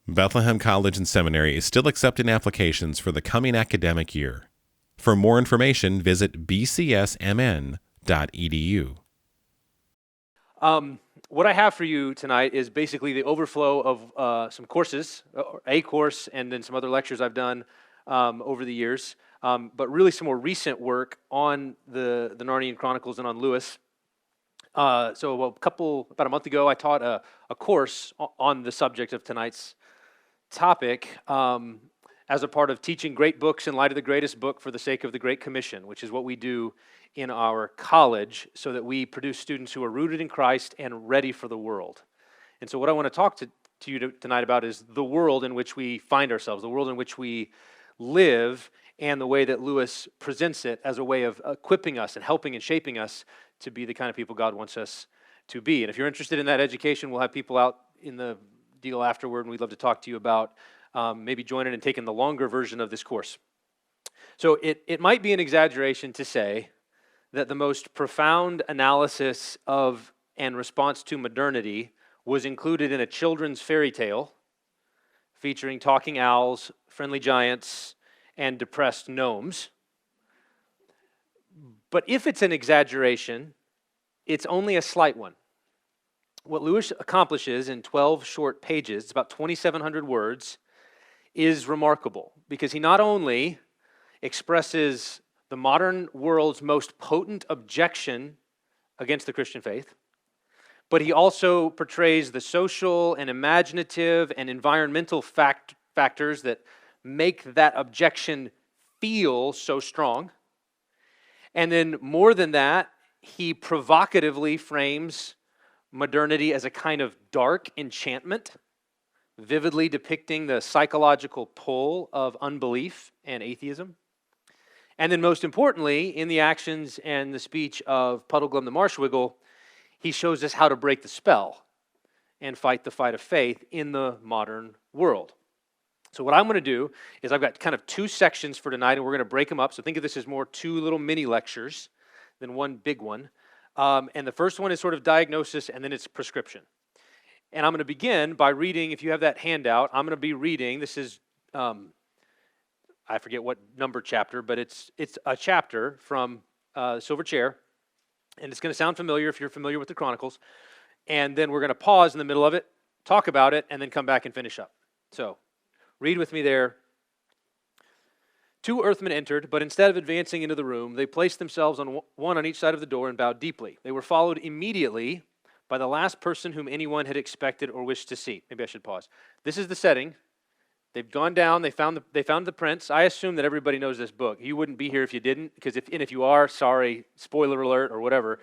Bethlehem College and Seminary is still accepting applications for the coming academic year. For more information, visit bcsmn.edu. What I have for you tonight is basically the overflow of some courses, or a course, and then some other lectures I've done over the years, but really some more recent work on the Narnian Chronicles and on Lewis. About a month ago, I taught a course on the subject of tonight's topic as a part of teaching great books in light of the greatest book for the sake of the Great Commission, which is what we do in our college so that we produce students who are rooted in Christ and ready for the world. And so what I want to talk to you tonight about is the world in which we find ourselves, the world in which we live, and the way that Lewis presents it as a way of equipping us and helping and shaping us to be the kind of people God wants us to be. And if you're interested in that education, we'll have people out in the deal afterward, and we'd love to talk to you about maybe joining and taking the longer version of this course. So it might be an exaggeration to say that the most profound analysis of and response to modernity was included in a children's fairy tale featuring talking owls, friendly giants, and depressed gnomes. But if it's an exaggeration, it's only a slight one. What Lewis accomplishes in 12 short pages, it's about 2,700 words, is remarkable because he not only expresses the modern world's most potent objection against the Christian faith, but he also portrays the social and imaginative and environmental factors that make that objection feel so strong. And then more than that, he provocatively frames modernity as a kind of dark enchantment, vividly depicting the psychological pull of unbelief and atheism. And then most importantly, in the actions and the speech of Puddleglum the Marshwiggle, he shows us how to break the spell and fight the fight of faith in the modern world. So what I'm going to do is I've got kind of two sections for tonight, and we're going to break them up. So think of this as more two little mini lectures than one big one. And the first one is sort of diagnosis, and then it's prescription. And I'm going to begin by reading, if you have that handout, I'm going to be reading, this is, I forget what number chapter, but it's a chapter from Silver Chair, and it's going to sound familiar if you're familiar with the Chronicles. And then we're going to pause in the middle of it, talk about it, and then come back and finish up. So, read with me there. 2 earthmen entered, but instead of advancing into the room, they placed themselves one on each side of the door and bowed deeply. They were followed immediately by the last person whom anyone had expected or wished to see. Maybe I should pause. This is the setting. They've gone down. They found the prince. I assume that everybody knows this book. You wouldn't be here if you didn't, because if you are, sorry, spoiler alert or whatever.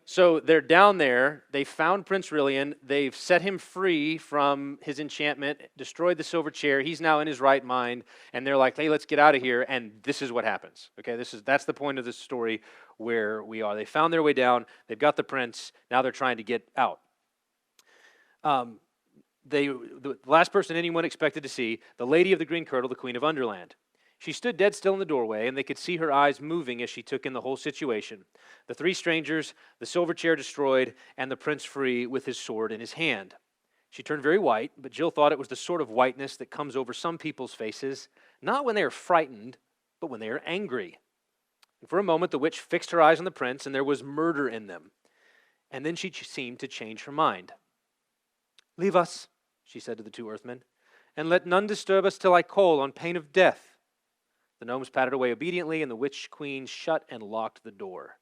So they're down there. They found Prince Rilian. They've set him free from his enchantment, destroyed the silver chair. He's now in his right mind. And they're like, hey, let's get out of here. And this is what happens. Okay, that's the point of the story where we are. They found their way down. They've got the prince. Now they're trying to get out. The last person anyone expected to see, the Lady of the Green Kirtle, the Queen of Underland. She stood dead still in the doorway, and they could see her eyes moving as she took in the whole situation. The 3 strangers, the silver chair destroyed, and the prince free with his sword in his hand. She turned very white, but Jill thought it was the sort of whiteness that comes over some people's faces, not when they are frightened, but when they are angry. And for a moment, the witch fixed her eyes on the prince, and there was murder in them. And then she seemed to change her mind. "Leave us," she said to the 2 earthmen, "and let none disturb us till I call on pain of death." The gnomes pattered away obediently, and the witch queen shut and locked the door.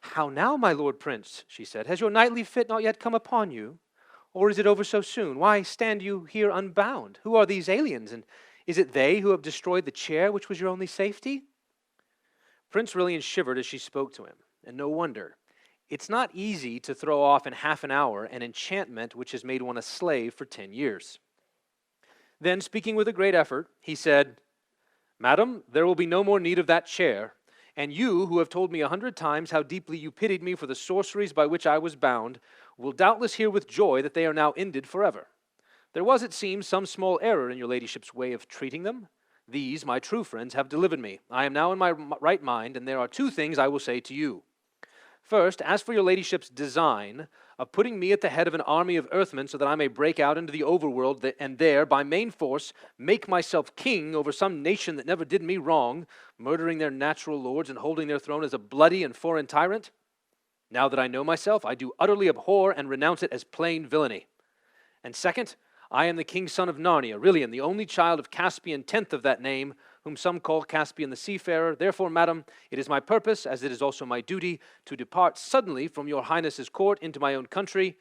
"How now, my lord prince," she said, "has your nightly fit not yet come upon you? Or is it over so soon? Why stand you here unbound? Who are these aliens, and is it they who have destroyed the chair which was your only safety?" Prince Rilian shivered as she spoke to him, and no wonder. It's not easy to throw off in half an hour an enchantment which has made one a slave for 10 years. Then, speaking with a great effort, he said, "Madam, there will be no more need of that chair, and you, who have told me 100 times how deeply you pitied me for the sorceries by which I was bound, will doubtless hear with joy that they are now ended forever. There was, it seems, some small error in your ladyship's way of treating them. These, my true friends, have delivered me. I am now in my right mind, and there are 2 things I will say to you. First, as for your ladyship's design of putting me at the head of an army of earthmen so that I may break out into the overworld and there, by main force, make myself king over some nation that never did me wrong, murdering their natural lords and holding their throne as a bloody and foreign tyrant? Now that I know myself, I do utterly abhor and renounce it as plain villainy. And second, I am the king's son of Narnia, Rilian, the only child of Caspian, 10th of that name, whom some call Caspian the seafarer. Therefore, madam, it is my purpose, as it is also my duty, to depart suddenly from your highness's court into my own country.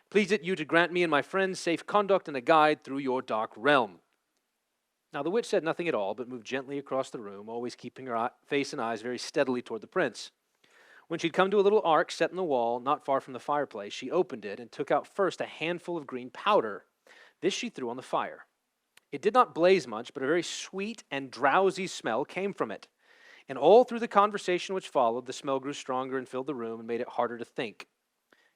Please it you to grant me and my friends safe conduct and a guide through your dark realm. Now the witch said nothing at all, but moved gently across the room, always keeping her face and eyes very steadily toward the prince. When she'd come to a little ark set in the wall, not far from the fireplace, she opened it and took out first a handful of green powder. This she threw on the fire. It did not blaze much, but a very sweet and drowsy smell came from it. And all through the conversation which followed, the smell grew stronger and filled the room and made it harder to think.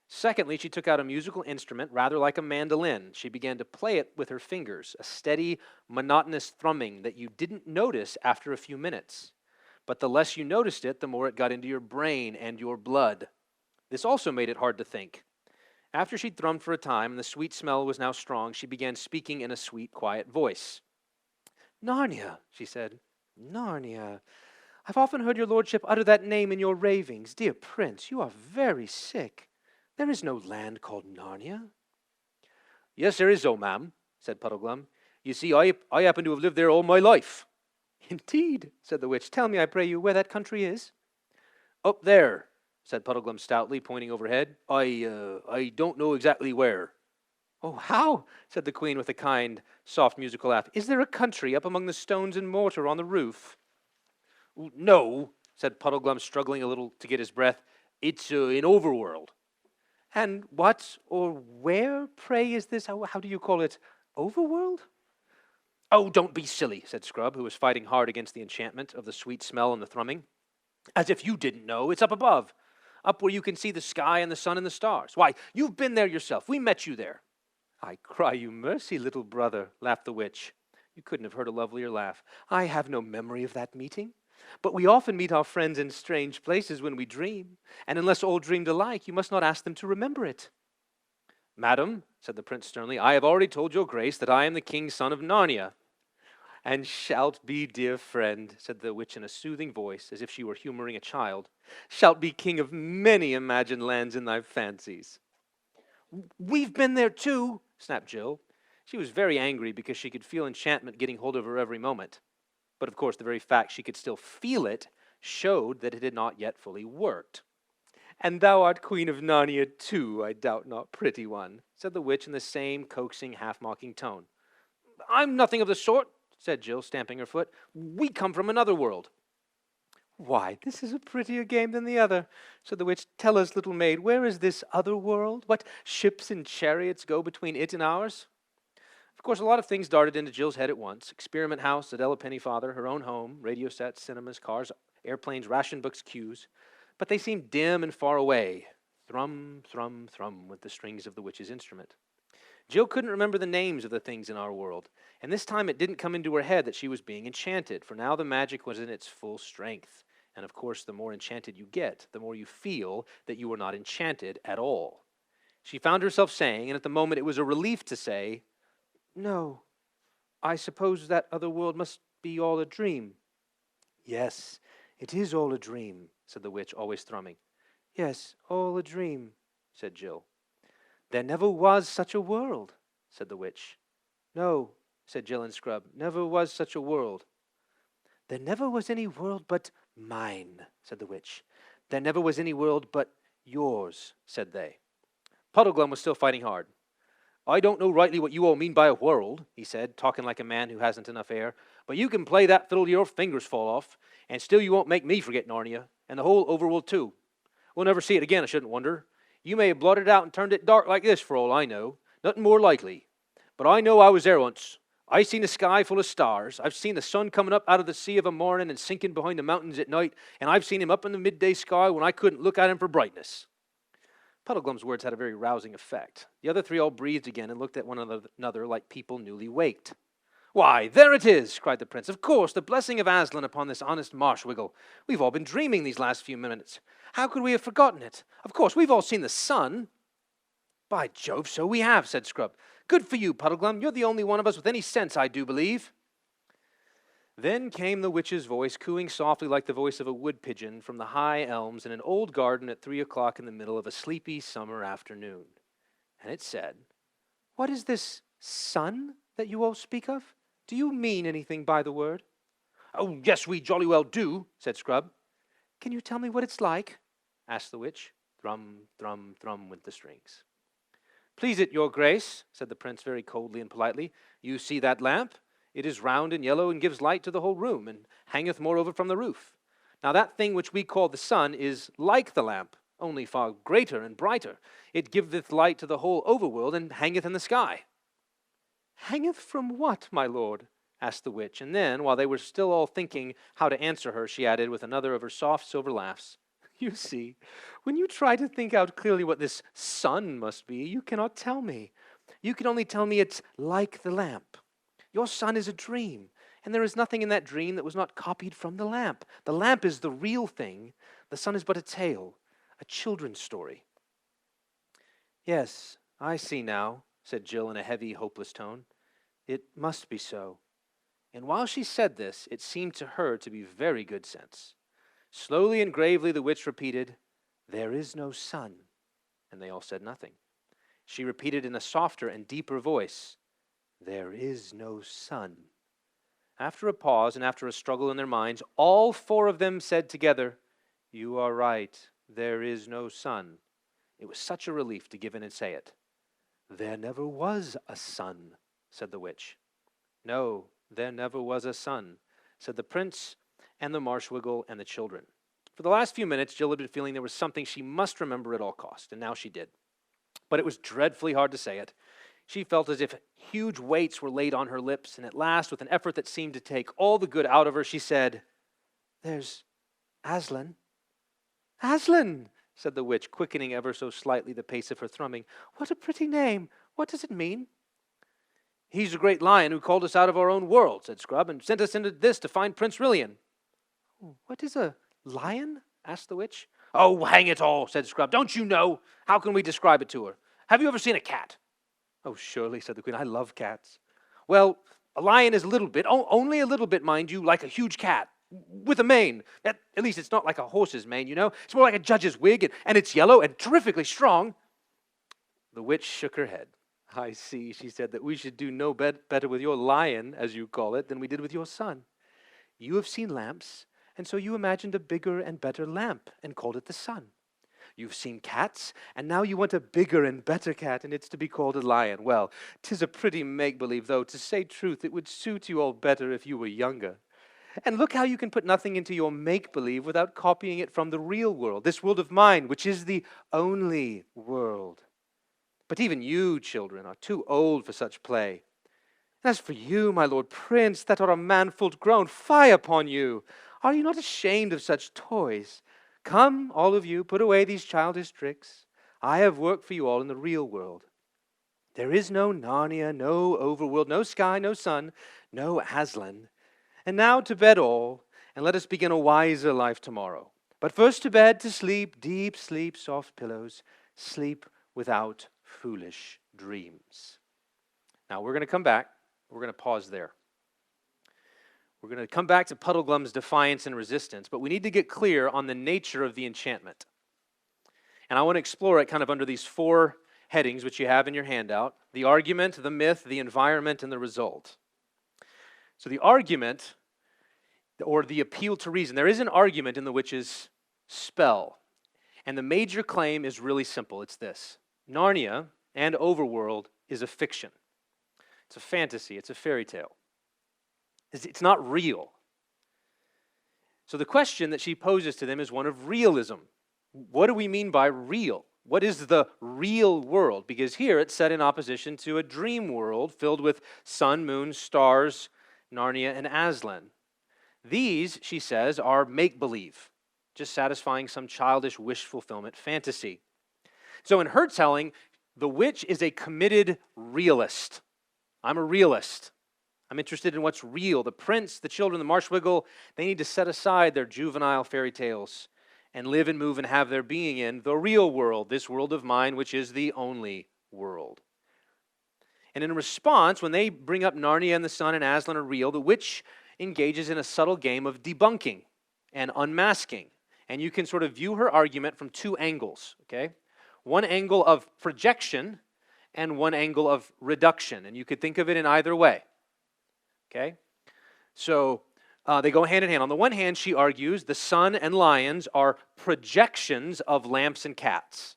Secondly, she took out a musical instrument, rather like a mandolin. She began to play it with her fingers, a steady, monotonous thrumming that you didn't notice after a few minutes. But the less you noticed it, the more it got into your brain and your blood. This also made it hard to think. After she'd thrummed for a time, and the sweet smell was now strong, she began speaking in a sweet, quiet voice. "Narnia," she said, "Narnia. I've often heard your lordship utter that name in your ravings. Dear prince, you are very sick. There is no land called Narnia." "Yes, there is, oh ma'am," said Puddleglum. "You see, I happen to have lived there all my life." "Indeed," said the witch. "Tell me, I pray you, where that country is." "Up there," said Puddleglum stoutly, pointing overhead. I don't know exactly where." "Oh, how?" said the queen with a kind, soft, musical laugh. "Is there a country up among the stones and mortar on the roof?" "No," said Puddleglum, struggling a little to get his breath. "It's in overworld." "And what or where, pray, is this? How do you call it? Overworld?" "Oh, don't be silly," said Scrub, who was fighting hard against the enchantment of the sweet smell and the thrumming. "As if you didn't know. It's up above. Up where you can see the sky and the sun and the stars. Why, you've been there yourself. We met you there." "I cry you mercy, little brother," laughed the witch. You couldn't have heard a lovelier laugh. "I have no memory of that meeting. But we often meet our friends in strange places when we dream. And unless all dreamed alike, you must not ask them to remember it." "Madam," said the prince sternly, "I have already told your grace that I am the king's son of Narnia." "And shalt be, dear friend," said the witch in a soothing voice, as if she were humoring a child, "shalt be king of many imagined lands in thy fancies." "We've been there too," snapped Jill. She was very angry because she could feel enchantment getting hold of her every moment. But of course, the very fact she could still feel it showed that it had not yet fully worked. "And thou art queen of Narnia too, I doubt not, pretty one," said the witch in the same coaxing, half-mocking tone. "I'm nothing of the sort," said Jill, stamping her foot. "We come from another world." "Why, this is a prettier game than the other," said the witch. "Tell us, little maid, where is this other world? What ships and chariots go between it and ours?" Of course, a lot of things darted into Jill's head at once. Experiment house, Adela Pennyfather, her own home, radio sets, cinemas, cars, airplanes, ration books, queues. But they seemed dim and far away. Thrum, thrum, thrum went the strings of the witch's instrument. Jill couldn't remember the names of the things in our world, and this time it didn't come into her head that she was being enchanted, for now the magic was in its full strength. And of course, the more enchanted you get, the more you feel that you were not enchanted at all. She found herself saying, and at the moment it was a relief to say, "No, I suppose that other world must be all a dream." "Yes, it is all a dream," said the witch, always thrumming. "Yes, all a dream," said Jill. "There never was such a world," said the witch. "No," said Jill and Scrub, "never was such a world." "There never was any world but mine," said the witch. "There never was any world but yours," said they. Puddleglum was still fighting hard. "I don't know rightly what you all mean by a world," he said, talking like a man who hasn't enough air, "but you can play that fiddle till your fingers fall off, and still you won't make me forget Narnia, and the whole overworld too. We'll never see it again, I shouldn't wonder. You may have blotted it out and turned it dark like this for all I know. Nothing more likely. But I know I was there once. I seen the sky full of stars. I've seen the sun coming up out of the sea of a morning and sinking behind the mountains at night, and I've seen him up in the midday sky when I couldn't look at him for brightness." Puddleglum's words had a very rousing effect. The other three all breathed again and looked at one another like people newly waked. "Why, there it is!" cried the prince. "Of course, the blessing of Aslan upon this honest marshwiggle. We've all been dreaming these last few minutes. How could we have forgotten it? Of course, we've all seen the sun." By Jove, so we have, said Scrub. Good for you, Puddleglum. You're the only one of us with any sense, I do believe. Then came the witch's voice, cooing softly like the voice of a wood pigeon from the high elms in an old garden at 3 o'clock in the middle of a sleepy summer afternoon. And it said, What is this sun that you all speak of? Do you mean anything by the word? Oh, yes, we jolly well do, said Scrub. Can you tell me what it's like? Asked the witch. Thrum, thrum, thrum went the strings. Please it, your grace, said the prince very coldly and politely. You see that lamp? It is round and yellow and gives light to the whole room, and hangeth moreover from the roof. Now that thing which we call the sun is like the lamp, only far greater and brighter. It giveth light to the whole overworld, and hangeth in the sky. Hangeth from what, my lord? Asked the witch, and then, while they were still all thinking how to answer her, she added with another of her soft silver laughs, You see, when you try to think out clearly what this sun must be, you cannot tell me. You can only tell me it's like the lamp. Your sun is a dream, and there is nothing in that dream that was not copied from the lamp. The lamp is the real thing. The sun is but a tale, a children's story. Yes, I see now, said Jill in a heavy, hopeless tone. It must be so. And while she said this, it seemed to her to be very good sense. Slowly and gravely the witch repeated, There is no sun. And they all said nothing. She repeated in a softer and deeper voice, There is no sun. After a pause and after a struggle in their minds, all four of them said together, You are right, there is no sun. It was such a relief to give in and say it. There never was a sun, said the witch. No, there never was a sun, said the prince and the marshwiggle and the children. For the last few minutes, Jill had been feeling there was something she must remember at all cost, and now she did. But it was dreadfully hard to say it. She felt as if huge weights were laid on her lips, and at last, with an effort that seemed to take all the good out of her, she said, There's Aslan. Aslan, said the witch, quickening ever so slightly the pace of her thrumming. What a pretty name. What does it mean? He's a great lion who called us out of our own world, said Scrub, and sent us into this to find Prince Rilian. What is a lion? Asked the witch. Oh, hang it all, said Scrub. Don't you know? How can we describe it to her? Have you ever seen a cat? Oh, surely, said the queen. I love cats. Well, a lion is a little bit, only a little bit, mind you, like a huge cat, with a mane. At least it's not like a horse's mane, you know. It's more like a judge's wig, and it's yellow and terrifically strong. The witch shook her head. I see, she said, that we should do no better with your lion, as you call it, than we did with your son. You have seen lamps, and so you imagined a bigger and better lamp and called it the sun. You've seen cats, and now you want a bigger and better cat, and it's to be called a lion. Well, 'tis a pretty make-believe, though. To say truth, it would suit you all better if you were younger. And look how you can put nothing into your make-believe without copying it from the real world, this world of mine, which is the only world. But even you, children, are too old for such play. And as for you, my lord prince, that are a man full grown, fie upon you! Are you not ashamed of such toys? Come, all of you, put away these childish tricks. I have work for you all in the real world. There is no Narnia, no overworld, no sky, no sun, no Aslan. And now to bed all, and let us begin a wiser life tomorrow. But first to bed, to sleep, deep sleep, soft pillows, sleep without foolish dreams. Now we're going to come back. We're going to pause there. We're going to come back to Puddleglum's defiance and resistance, but we need to get clear on the nature of the enchantment. And I want to explore it kind of under these four headings, which you have in your handout: the argument, the myth, the environment, and the result. So the argument, or the appeal to reason, there is an argument in the witch's spell. And the major claim is really simple. It's this: Narnia and overworld is a fiction. It's a fantasy. It's a fairy tale. It's not real. So the question that she poses to them is one of realism. What do we mean by real? What is the real world? Because here it's set in opposition to a dream world filled with sun, moon, stars, Narnia, and Aslan. These, she says, are make-believe, just satisfying some childish wish fulfillment fantasy. So in her telling, the witch is a committed realist. I'm a realist. I'm interested in what's real. The prince, the children, the marshwiggle, they need to set aside their juvenile fairy tales and live and move and have their being in the real world, this world of mine, which is the only world. And in response, when they bring up Narnia and the sun and Aslan are real, the witch engages in a subtle game of debunking and unmasking. And you can sort of view her argument from two angles, okay? One angle of projection and one angle of reduction. And you could think of it in either way, okay? So they go hand in hand. On the one hand, she argues the sun and lions are projections of lamps and cats.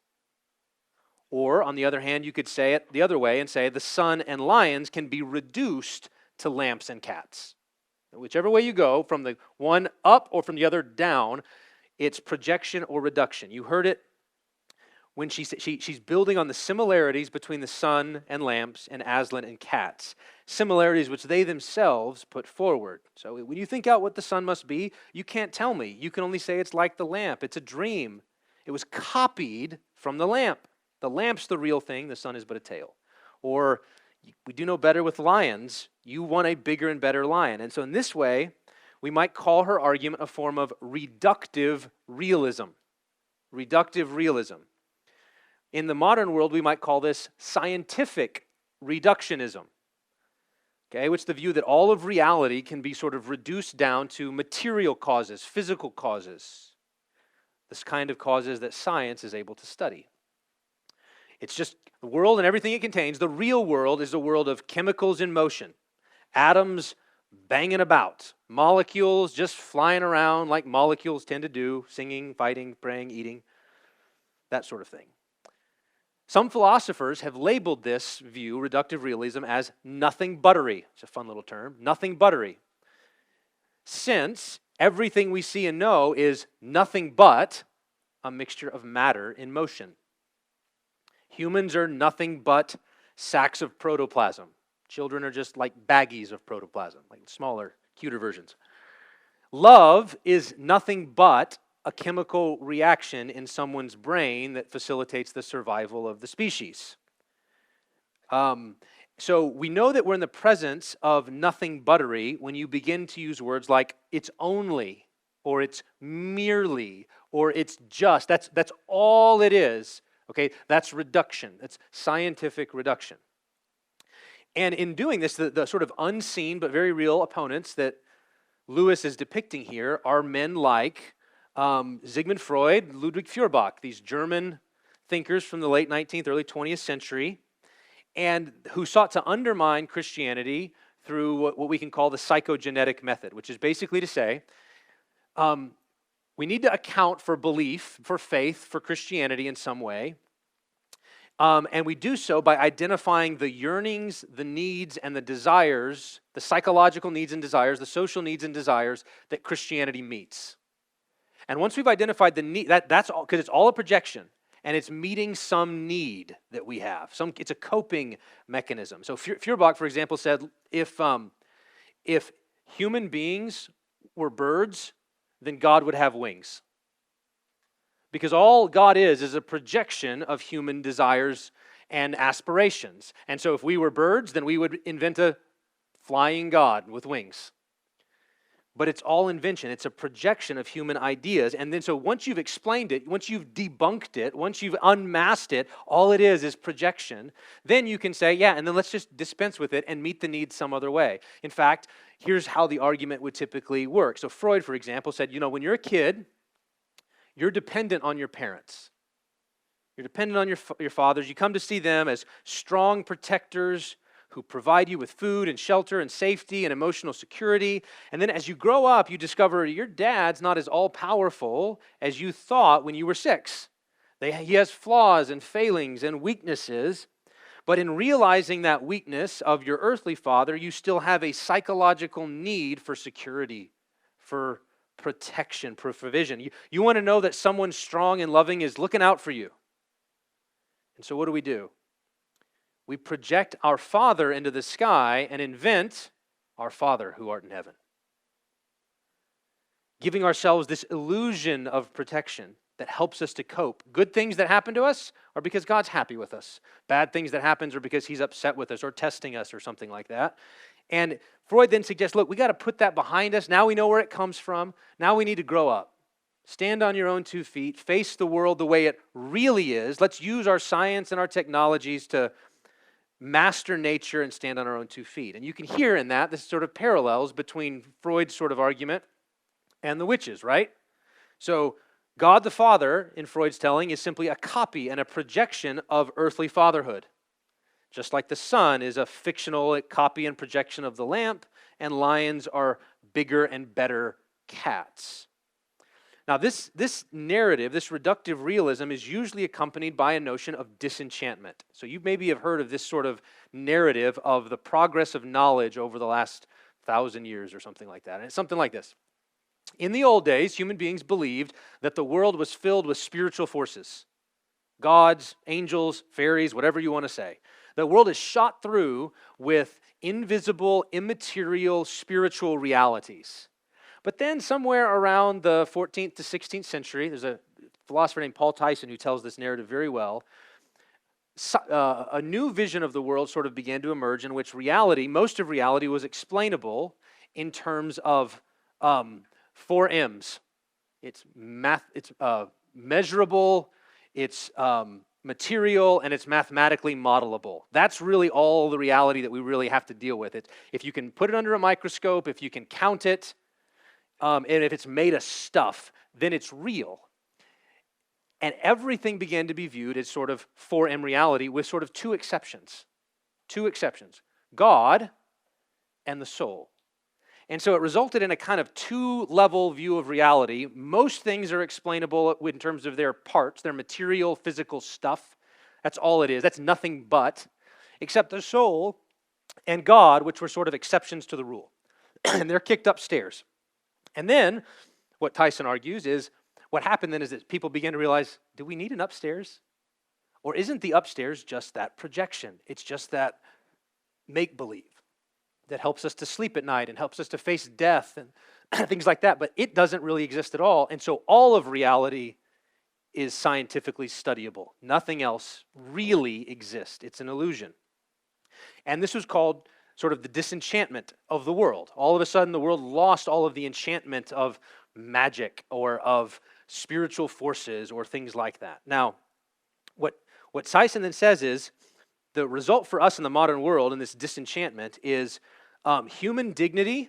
Or, on the other hand, you could say it the other way and say the sun and lions can be reduced to lamps and cats. Whichever way you go, from the one up or from the other down, it's projection or reduction. You heard it when she's building on the similarities between the sun and lamps and Aslan and cats. Similarities which they themselves put forward. So when you think out what the sun must be, you can't tell me. You can only say it's like the lamp. It's a dream. It was copied from the lamp. The lamp's the real thing, the sun is but a tale. Or, we do know better with lions, you want a bigger and better lion. And so in this way, we might call her argument a form of reductive realism. Reductive realism. In the modern world, we might call this scientific reductionism. Okay, which is the view that all of reality can be sort of reduced down to material causes, physical causes. This kind of causes that science is able to study. It's just the world and everything it contains. The real world is a world of chemicals in motion, atoms banging about, molecules just flying around like molecules tend to do, singing, fighting, praying, eating, that sort of thing. Some philosophers have labeled this view, reductive realism, as nothing buttery. It's a fun little term, nothing buttery. Since everything we see and know is nothing but a mixture of matter in motion. Humans are nothing but sacks of protoplasm. Children are just like baggies of protoplasm, like smaller, cuter versions. Love is nothing but a chemical reaction in someone's brain that facilitates the survival of the species. So we know that we're in the presence of nothing buttery when you begin to use words like it's only, or it's merely, or it's just. That's all it is. Okay, that's reduction. That's scientific reduction. And in doing this, the sort of unseen but very real opponents that Lewis is depicting here are men like Sigmund Freud, Ludwig Feuerbach, these German thinkers from the late 19th, early 20th century, and who sought to undermine Christianity through what we can call the psychogenetic method, which is basically to say, we need to account for belief, for faith, for Christianity in some way. And we do so by identifying the yearnings, the needs, and the desires, the psychological needs and desires, the social needs and desires that Christianity meets. And once we've identified the need, that's all, because it's all a projection, and it's meeting some need that we have. It's a coping mechanism. So Feuerbach, for example, said if human beings were birds, then God would have wings. Because all God is a projection of human desires and aspirations. And so if we were birds, then we would invent a flying God with wings. But it's all invention. It's a projection of human ideas. And then so once you've explained it, once you've debunked it, once you've unmasked it, all it is projection. Then you can say, yeah, and then let's just dispense with it and meet the need some other way. In fact, here's how the argument would typically work. So Freud, for example, said, when you're a kid, you're dependent on your parents. You're dependent on your fathers. You come to see them as strong protectors who provide you with food and shelter and safety and emotional security. And then as you grow up, you discover your dad's not as all-powerful as you thought when you were 6. He has flaws and failings and weaknesses. But in realizing that weakness of your earthly father, you still have a psychological need for security, for protection, for provision. You want to know that someone strong and loving is looking out for you. And so what do? We project our Father into the sky and invent our Father who art in heaven. Giving ourselves this illusion of protection that helps us to cope. Good things that happen to us are because God's happy with us. Bad things that happen are because He's upset with us or testing us or something like that. And Freud then suggests, look, we got to put that behind us. Now we know where it comes from. Now we need to grow up. Stand on your own 2 feet. Face the world the way it really is. Let's use our science and our technologies to master nature and stand on our own 2 feet. And you can hear in that this sort of parallels between Freud's sort of argument and the witches, right? So God the Father, in Freud's telling, is simply a copy and a projection of earthly fatherhood. Just like the sun is a fictional copy and projection of the lamp, and lions are bigger and better cats. Now, this narrative, this reductive realism, is usually accompanied by a notion of disenchantment. So you maybe have heard of this sort of narrative of the progress of knowledge over the last 1,000 years or something like that. And it's something like this. In the old days, human beings believed that the world was filled with spiritual forces. Gods, angels, fairies, whatever you want to say. The world is shot through with invisible, immaterial, spiritual realities. But then somewhere around the 14th to 16th century, there's a philosopher named Paul Tyson who tells this narrative very well. A new vision of the world sort of began to emerge in which reality, most of reality, was explainable in terms of 4 M's. It's measurable, it's material, and it's mathematically modelable. That's really all the reality that we really have to deal with. If you can put it under a microscope, if you can count it, and if it's made of stuff, then it's real. And everything began to be viewed as sort of 4M reality with sort of 2 exceptions. 2 exceptions. God and the soul. And so it resulted in a kind of 2-level view of reality. Most things are explainable in terms of their parts, their material, physical stuff. That's all it is. That's nothing but, except the soul and God, which were sort of exceptions to the rule. And they're kicked upstairs. And then, what Tyson argues is, what happened then is that people began to realize, do we need an upstairs? Or isn't the upstairs just that projection? It's just that make-believe that helps us to sleep at night and helps us to face death and things like that, but it doesn't really exist at all. And so all of reality is scientifically studyable. Nothing else really exists. It's an illusion. And this was called sort of the disenchantment of the world. All of a sudden, the world lost all of the enchantment of magic or of spiritual forces or things like that. Now, what Tyson then says is, the result for us in the modern world in this disenchantment is human dignity,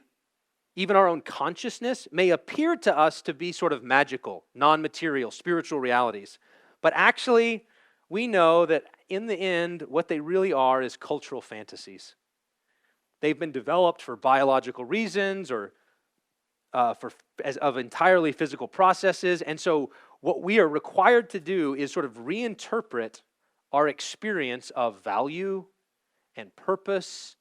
even our own consciousness, may appear to us to be sort of magical, non-material, spiritual realities. But actually, we know that in the end, what they really are is cultural fantasies. They've been developed for biological reasons or of entirely physical processes. And so what we are required to do is sort of reinterpret our experience of value and purpose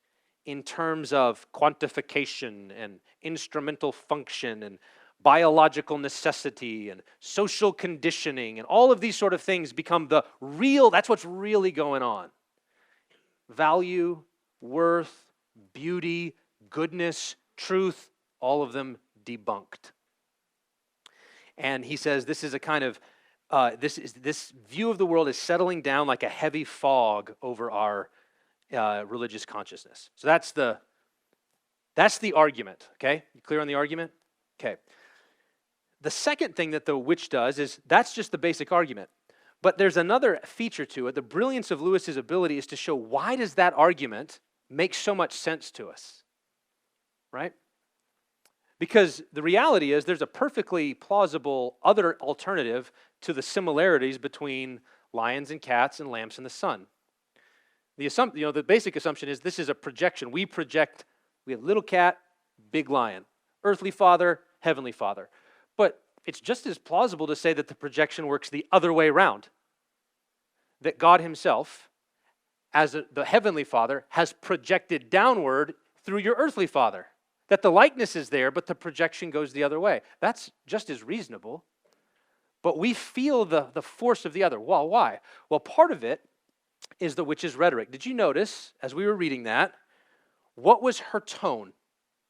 in terms of quantification and instrumental function and biological necessity and social conditioning, and all of these sort of things become the real, that's what's really going on. Value, worth, beauty, goodness, truth, all of them debunked. And he says this is a kind of, this view of the world is settling down like a heavy fog over our religious consciousness. So that's the argument, okay? You clear on the argument? Okay. The second thing that the witch does is, that's just the basic argument. But there's another feature to it. The brilliance of Lewis's ability is to show, why does that argument make so much sense to us, right? Because the reality is there's a perfectly plausible other alternative to the similarities between lions and cats and lamps and the sun. The basic assumption is this is a projection. We have little cat, big lion, earthly father, heavenly father. But it's just as plausible to say that the projection works the other way around. That God himself, as the heavenly father, has projected downward through your earthly father. That the likeness is there, but the projection goes the other way. That's just as reasonable. But we feel the force of the other. Well, why? Well, part of it is the witch's rhetoric. Did you notice, as we were reading that, what was her tone?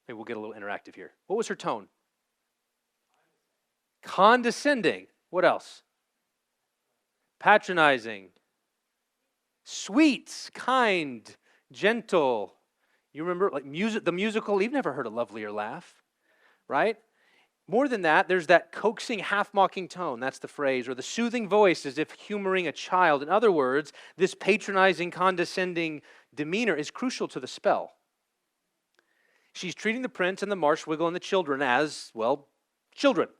Maybe we'll get a little interactive here. What was her tone? Condescending. What else? Patronizing. Sweet, kind, gentle. You remember, like the musical, you've never heard a lovelier laugh, right? More than that, there's that coaxing, half-mocking tone, that's the phrase, or the soothing voice as if humoring a child. In other words, this patronizing, condescending demeanor is crucial to the spell. She's treating the prince and the marshwiggle and the children as, well, children,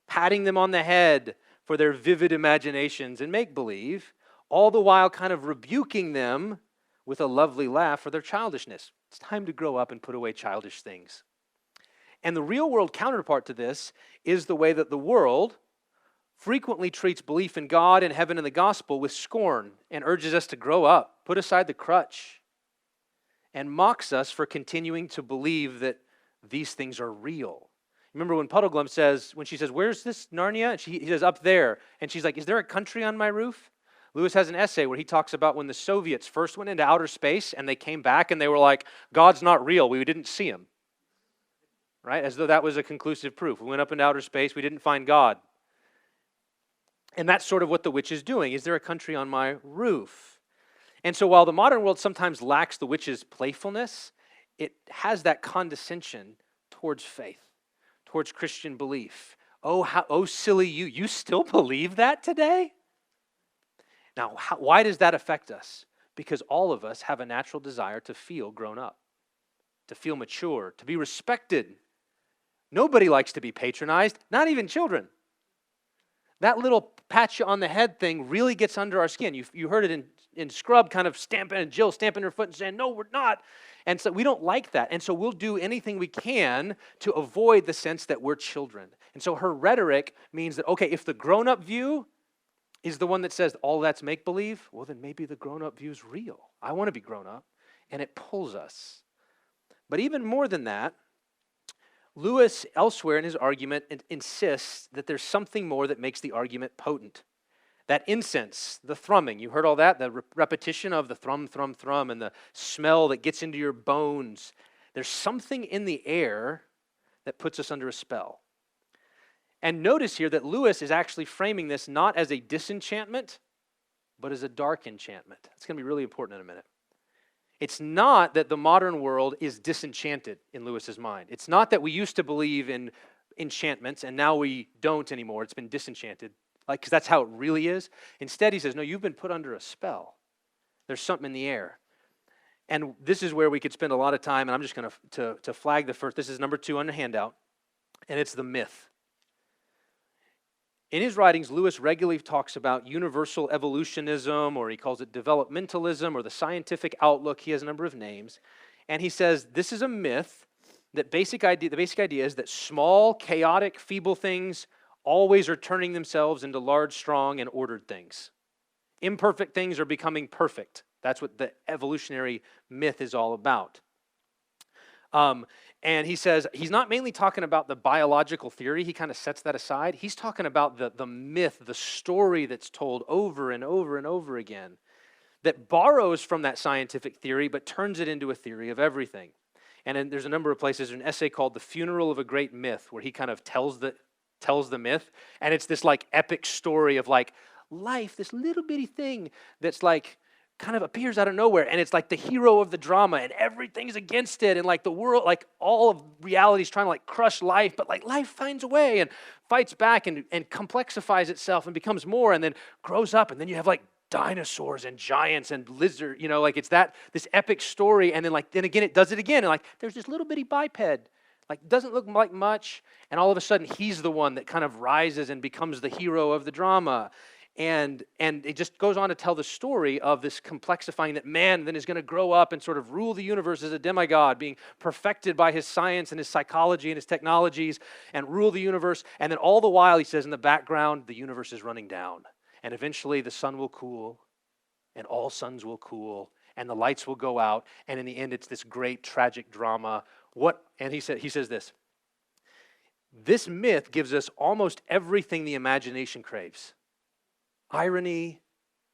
patting them on the head for their vivid imaginations and make-believe, all the while kind of rebuking them with a lovely laugh for their childishness. It's time to grow up and put away childish things. And the real-world counterpart to this is the way that the world frequently treats belief in God and heaven and the gospel with scorn and urges us to grow up, put aside the crutch, and mocks us for continuing to believe that these things are real. Remember when Puddleglum says, when she says, "Where's this Narnia?" And he says, "Up there." And she's like, "Is there a country on my roof?" Lewis has an essay where he talks about when the Soviets first went into outer space and they came back and they were like, "God's not real, we didn't see him." Right? As though that was a conclusive proof. We went up into outer space, we didn't find God. And that's sort of what the witch is doing. Is there a country on my roof? And so while the modern world sometimes lacks the witch's playfulness, it has that condescension towards faith, towards Christian belief. Oh, silly you. You still believe that today? Now, why does that affect us? Because all of us have a natural desire to feel grown up, to feel mature, to be respected. Nobody likes to be patronized, not even children. That little pat you on the head thing really gets under our skin. You heard it in Scrub kind of stamping, and Jill stamping her foot and saying, "No, we're not." And so we don't like that. And so we'll do anything we can to avoid the sense that we're children. And so her rhetoric means that, okay, if the grown-up view is the one that says all that's make-believe, well, then maybe the grown-up view is real. I want to be grown up. And it pulls us. But even more than that, Lewis, elsewhere in his argument, insists that there's something more that makes the argument potent. That incense, the thrumming, you heard all that? The repetition of the thrum, thrum, thrum, and the smell that gets into your bones. There's something in the air that puts us under a spell. And notice here that Lewis is actually framing this not as a disenchantment, but as a dark enchantment. It's going to be really important in a minute. It's not that the modern world is disenchanted in Lewis's mind. It's not that we used to believe in enchantments and now we don't anymore. It's been disenchanted, because that's how it really is. Instead, he says, no, you've been put under a spell. There's something in the air. And this is where we could spend a lot of time, and I'm just going to flag the first. This is number 2 on the handout, and it's the myth. In his writings, Lewis regularly talks about universal evolutionism, or he calls it developmentalism, or the scientific outlook. He has a number of names. And he says this is a myth. The basic idea is that small, chaotic, feeble things always are turning themselves into large, strong, and ordered things. Imperfect things are becoming perfect. That's what the evolutionary myth is all about. And he says he's not mainly talking about the biological theory. He kind of sets that aside. He's talking about the myth, the story that's told over and over and over again that borrows from that scientific theory but turns it into a theory of everything. And then there's a number of places, an essay called The Funeral of a Great Myth, where he kind of tells the myth. And it's this like epic story of like life, this little bitty thing that's like kind of appears out of nowhere, and it's like the hero of the drama, and everything's against it, and like the world, like all of reality is trying to like crush life, but like life finds a way and fights back and complexifies itself and becomes more, and then grows up, and then you have like dinosaurs and giants and lizard, like it's this epic story, and then again it does it again, and like there's this little bitty biped, like doesn't look like much, and all of a sudden he's the one that kind of rises and becomes the hero of the drama. And it just goes on to tell the story of this complexifying that man then is going to grow up and sort of rule the universe as a demigod, being perfected by his science and his psychology and his technologies, and rule the universe. And then all the while, he says in the background, the universe is running down. And eventually the sun will cool, and all suns will cool, and the lights will go out. And in the end, it's this great tragic drama. And he says this myth gives us almost everything the imagination craves. Irony,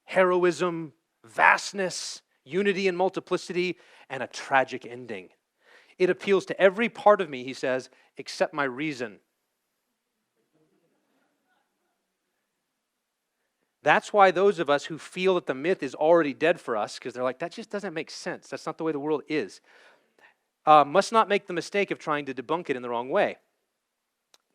heroism, vastness, unity and multiplicity, and a tragic ending. It appeals to every part of me, he says, except my reason. That's why those of us who feel that the myth is already dead for us, because they're like, that just doesn't make sense. That's not the way the world is, must not make the mistake of trying to debunk it in the wrong way.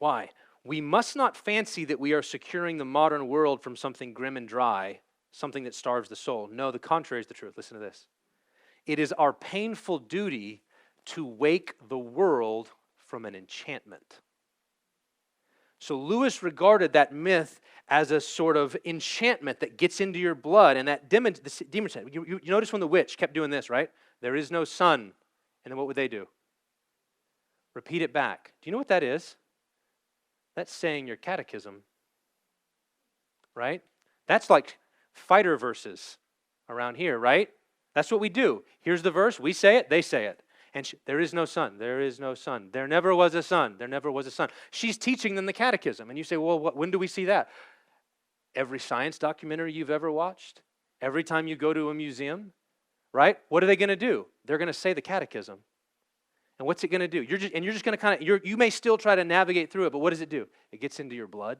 Why? We must not fancy that we are securing the modern world from something grim and dry, something that starves the soul. No, the contrary is the truth. Listen to this. It is our painful duty to wake the world from an enchantment. So Lewis regarded that myth as a sort of enchantment that gets into your blood, and that demon said, you notice when the witch kept doing this, right? There is no sun. And then what would they do? Repeat it back. Do you know what that is? That's saying your catechism, right? That's like fighter verses around here, right? That's what we do. Here's the verse, we say it, they say it. And there is no sun, there is no sun. There never was a sun, there never was a sun. She's teaching them the catechism. And you say, well, when do we see that? Every science documentary you've ever watched, every time you go to a museum, right? What are they going to do? They're going to say the catechism. And what's it going to do? You're just going to kind of, you may still try to navigate through it, but what does it do? It gets into your blood.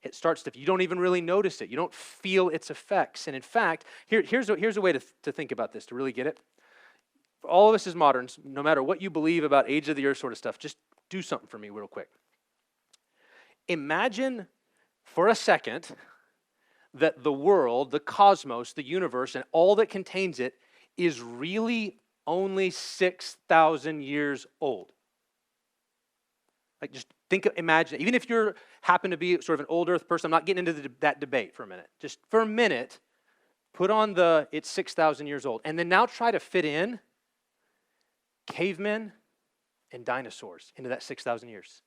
It starts to, you don't even really notice it. You don't feel its effects. And in fact, here's a way to think about this, to really get it. For all of us as moderns, no matter what you believe about age of the earth sort of stuff, just do something for me real quick. Imagine for a second that the world, the cosmos, the universe, and all that contains it is really only 6,000 years old. Like just imagine, even if you happen to be sort of an old earth person, I'm not getting into that debate for a minute. Just for a minute, put on it's 6,000 years old. And then now try to fit in cavemen and dinosaurs into that 6,000 years.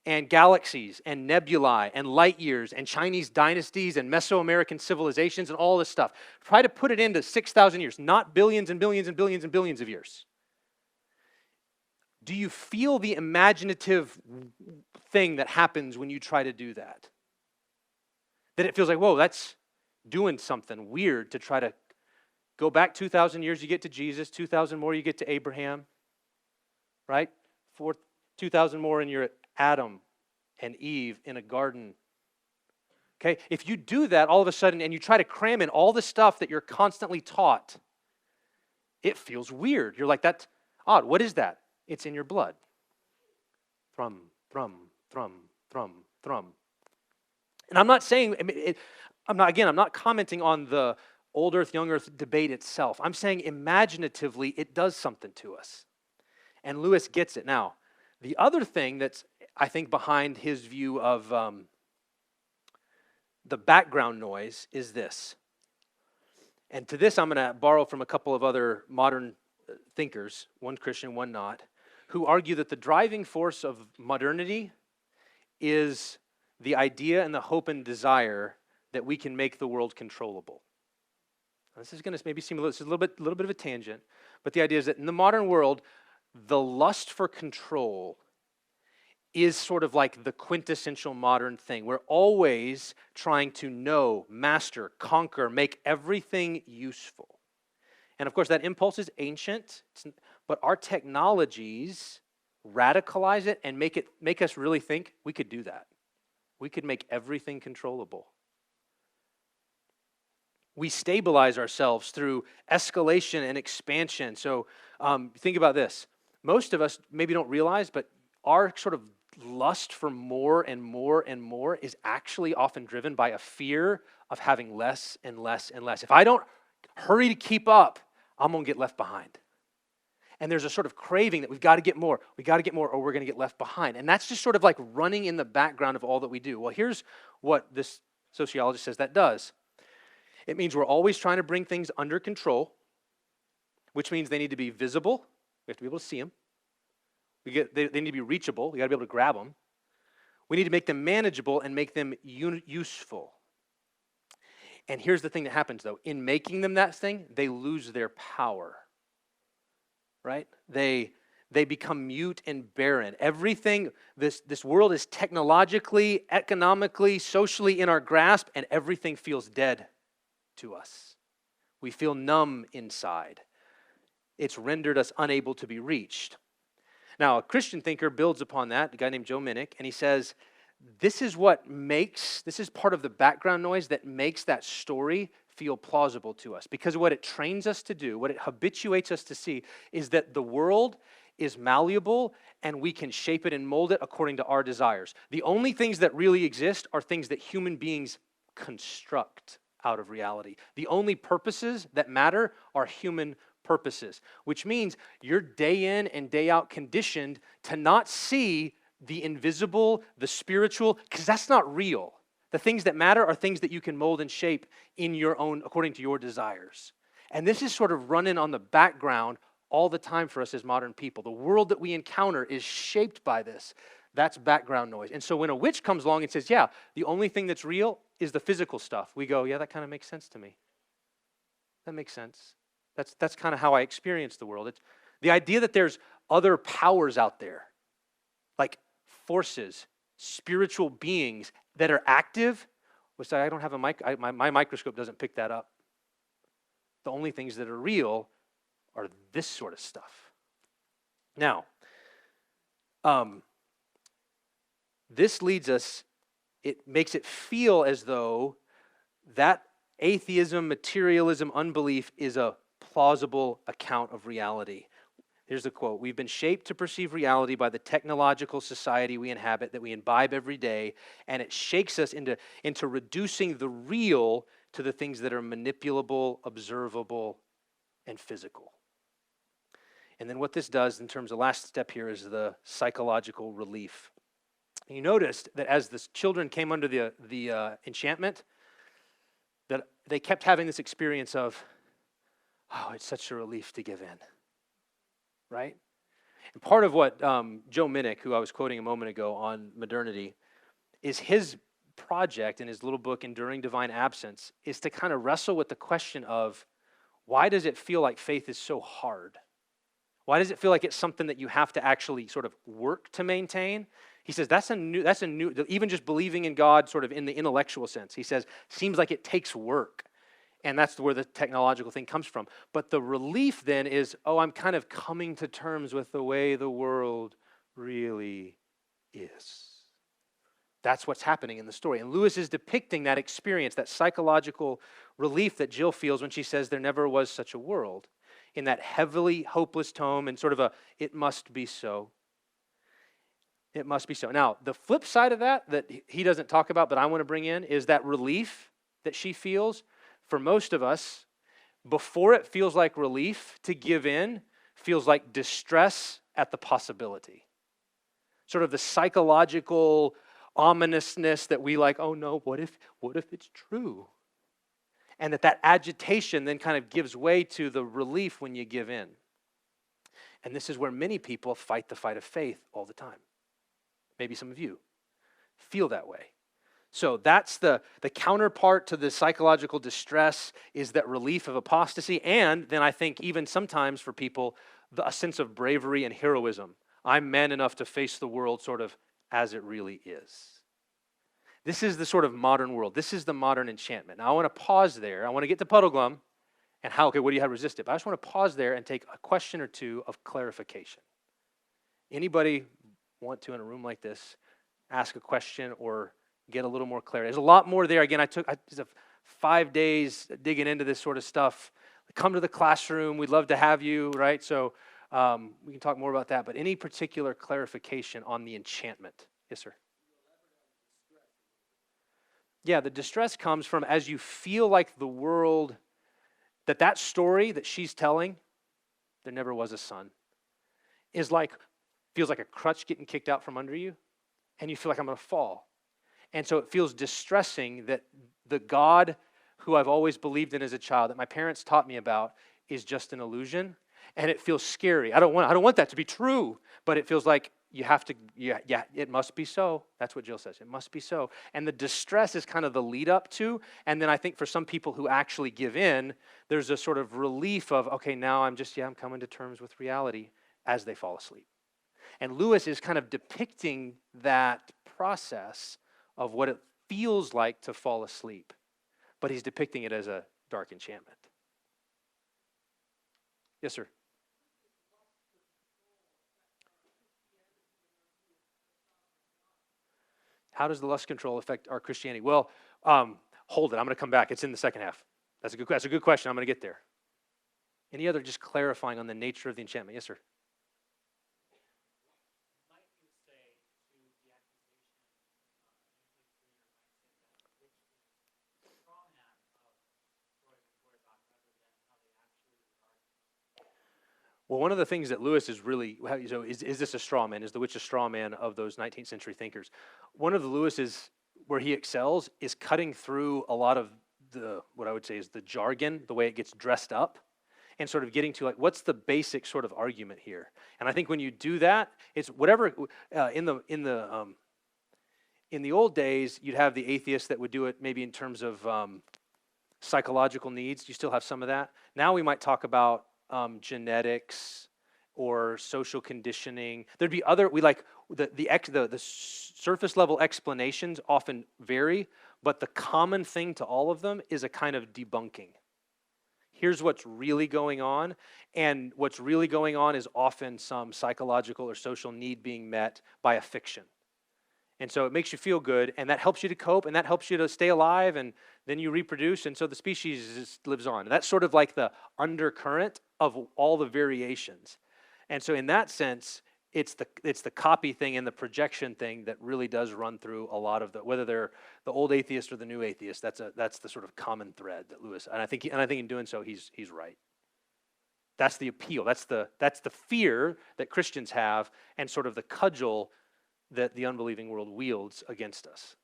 And galaxies and nebulae and light years and Chinese dynasties and Mesoamerican civilizations and all this stuff. Try to put it into 6,000 years, not billions and billions and billions and billions of years. Do you feel the imaginative thing that happens when you try to do that? That it feels like, whoa, that's doing something weird to try to go back 2,000 years, you get to Jesus, 2,000 more, you get to Abraham, right? 2,000 more and you're at Adam and Eve in a garden. Okay, if you do that all of a sudden and you try to cram in all the stuff that you're constantly taught, it feels weird. You're like, that's odd. What is that? It's in your blood. Thrum, thrum, thrum, thrum, thrum. And I'm not saying, I'm not commenting on the old earth, young earth debate itself. I'm saying imaginatively, it does something to us. And Lewis gets it. Now, the other thing that's, I think, behind his view of the background noise is this. And to this, I'm going to borrow from a couple of other modern thinkers, one Christian, one not, who argue that the driving force of modernity is the idea and the hope and desire that we can make the world controllable. Now, this is going to maybe seem a little bit of a tangent, but the idea is that in the modern world, the lust for control is sort of like the quintessential modern thing. We're always trying to know, master, conquer, make everything useful. And of course, that impulse is ancient, but our technologies radicalize it and make us really think we could do that. We could make everything controllable. We stabilize ourselves through escalation and expansion. So think about this. Most of us maybe don't realize, but our sort of lust for more and more and more is actually often driven by a fear of having less and less and less. If I don't hurry to keep up, I'm going to get left behind. And there's a sort of craving that we've got to get more, or we're going to get left behind. And that's just sort of like running in the background of all that we do. Well, here's what this sociologist says that does. It means we're always trying to bring things under control, which means they need to be visible. We have to be able to see them. They need to be reachable. We got to be able to grab them. We need to make them manageable and make them useful. And here's the thing that happens, though. In making them that thing, they lose their power. Right? They become mute and barren. Everything, this world is technologically, economically, socially in our grasp, and everything feels dead to us. We feel numb inside. It's rendered us unable to be reached. Now, a Christian thinker builds upon that, a guy named Joe Minnick, and he says, this is part of the background noise that makes that story feel plausible to us. Because what it trains us to do, what it habituates us to see, is that the world is malleable, and we can shape it and mold it according to our desires. The only things that really exist are things that human beings construct out of reality. The only purposes that matter are human purposes, which means you're day in and day out conditioned to not see the invisible, the spiritual, because that's not real. The things that matter are things that you can mold and shape in your own, according to your desires. And this is sort of running on the background all the time for us as modern people. The world that we encounter is shaped by this. That's background noise. And so when a witch comes along and says, yeah, the only thing that's real is the physical stuff, we go, yeah, that kind of makes sense to me. That makes sense. That's kind of how I experience the world. It's the idea that there's other powers out there, like forces, spiritual beings that are active, which I don't have a mic, my microscope doesn't pick that up. The only things that are real are this sort of stuff. Now, this leads us, it makes it feel as though that atheism, materialism, unbelief is a plausible account of reality. Here's the quote: "We've been shaped to perceive reality by the technological society we inhabit, that we imbibe every day, and it shakes us into reducing the real to the things that are manipulable, observable, and physical." And then what this does in terms of last step here is the psychological relief. You noticed that as the children came under the enchantment, that they kept having this experience of, oh, it's such a relief to give in, right? And part of what Joe Minnick, who I was quoting a moment ago on modernity, is his project in his little book, Enduring Divine Absence, is to kind of wrestle with the question of, why does it feel like faith is so hard? Why does it feel like it's something that you have to actually sort of work to maintain? He says that's a new, even just believing in God sort of in the intellectual sense, he says, seems like it takes work. And that's where the technological thing comes from. But the relief then is, oh, I'm kind of coming to terms with the way the world really is. That's what's happening in the story. And Lewis is depicting that experience, that psychological relief that Jill feels when she says there never was such a world, in that heavily hopeless tone and sort of a, it must be so. It must be so. Now, the flip side of that he doesn't talk about, but I want to bring in, is that relief that she feels. For most of us, before it feels like relief, to give in feels like distress at the possibility. Sort of the psychological ominousness that we like, oh no, what if it's true? And that agitation then kind of gives way to the relief when you give in. And this is where many people fight the fight of faith all the time. Maybe some of you feel that way. So that's the counterpart to the psychological distress, is that relief of apostasy, and then I think even sometimes for people, a sense of bravery and heroism. I'm man enough to face the world sort of as it really is. This is the sort of modern world. This is the modern enchantment. Now I want to pause there. I want to get to Puddleglum and how, okay, what do you have to resist it? But I just want to pause there and take a question or two of clarification. Anybody want to, in a room like this, ask a question or get a little more clarity? There's a lot more there. Again, it's 5 days digging into this sort of stuff. Come to the classroom. We'd love to have you, right? So we can talk more about that. But any particular clarification on the enchantment? Yes, sir. Yeah, the distress comes from as you feel like the world, that story that she's telling, there never was a sun, is like, feels like a crutch getting kicked out from under you, and you feel like I'm going to fall. And so it feels distressing that the God who I've always believed in as a child, that my parents taught me about, is just an illusion, and it feels scary. I don't want that to be true, but it feels like you have to, yeah, it must be so. That's what Jill says. It must be so. And the distress is kind of the lead up to, and then I think for some people who actually give in, there's a sort of relief of, okay, now I'm coming to terms with reality as they fall asleep. And Lewis is kind of depicting that process of what it feels like to fall asleep, but he's depicting it as a dark enchantment. Yes, sir. How does the lust control affect our Christianity? Well, hold it. I'm going to come back. It's in the second half. That's a good question. I'm going to get there. Any other just clarifying on the nature of the enchantment? Yes, sir. Well, one of the things that Lewis is really, so is this a straw man? Is the witch a straw man of those 19th century thinkers? One of the Lewis's, where he excels, is cutting through a lot of what I would say is the jargon, the way it gets dressed up, and sort of getting to like, what's the basic sort of argument here? And I think when you do that, it's whatever, in the old days, you'd have the atheists that would do it maybe in terms of psychological needs. You still have some of that. Now we might talk about genetics or social conditioning. There'd be other, we like, the surface level explanations often vary, but the common thing to all of them is a kind of debunking. Here's what's really going on, and what's really going on is often some psychological or social need being met by a fiction. And so it makes you feel good, and that helps you to cope, and that helps you to stay alive, and then you reproduce, and so the species just lives on. And that's sort of like the undercurrent of all the variations. And so in that sense, it's the copy thing and the projection thing that really does run through a lot of whether they're the old atheist or the new atheist. That's the sort of common thread that Lewis, and I think in doing so he's right. That's the appeal. That's the fear that Christians have, and sort of the cudgel that the unbelieving world wields against us.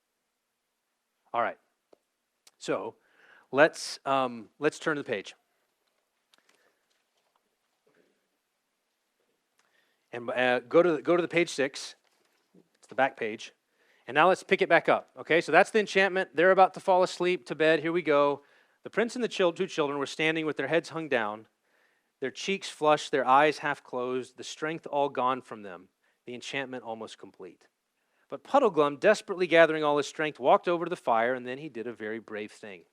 All right, so let's turn the page. And go to the page 6. It's the back page. And now let's pick it back up. Okay, so that's the enchantment. They're about to fall asleep to bed. Here we go. The prince and the two children were standing with their heads hung down, their cheeks flushed, their eyes half closed, the strength all gone from them, the enchantment almost complete. But Puddleglum, desperately gathering all his strength, walked over to the fire, and then he did a very brave thing.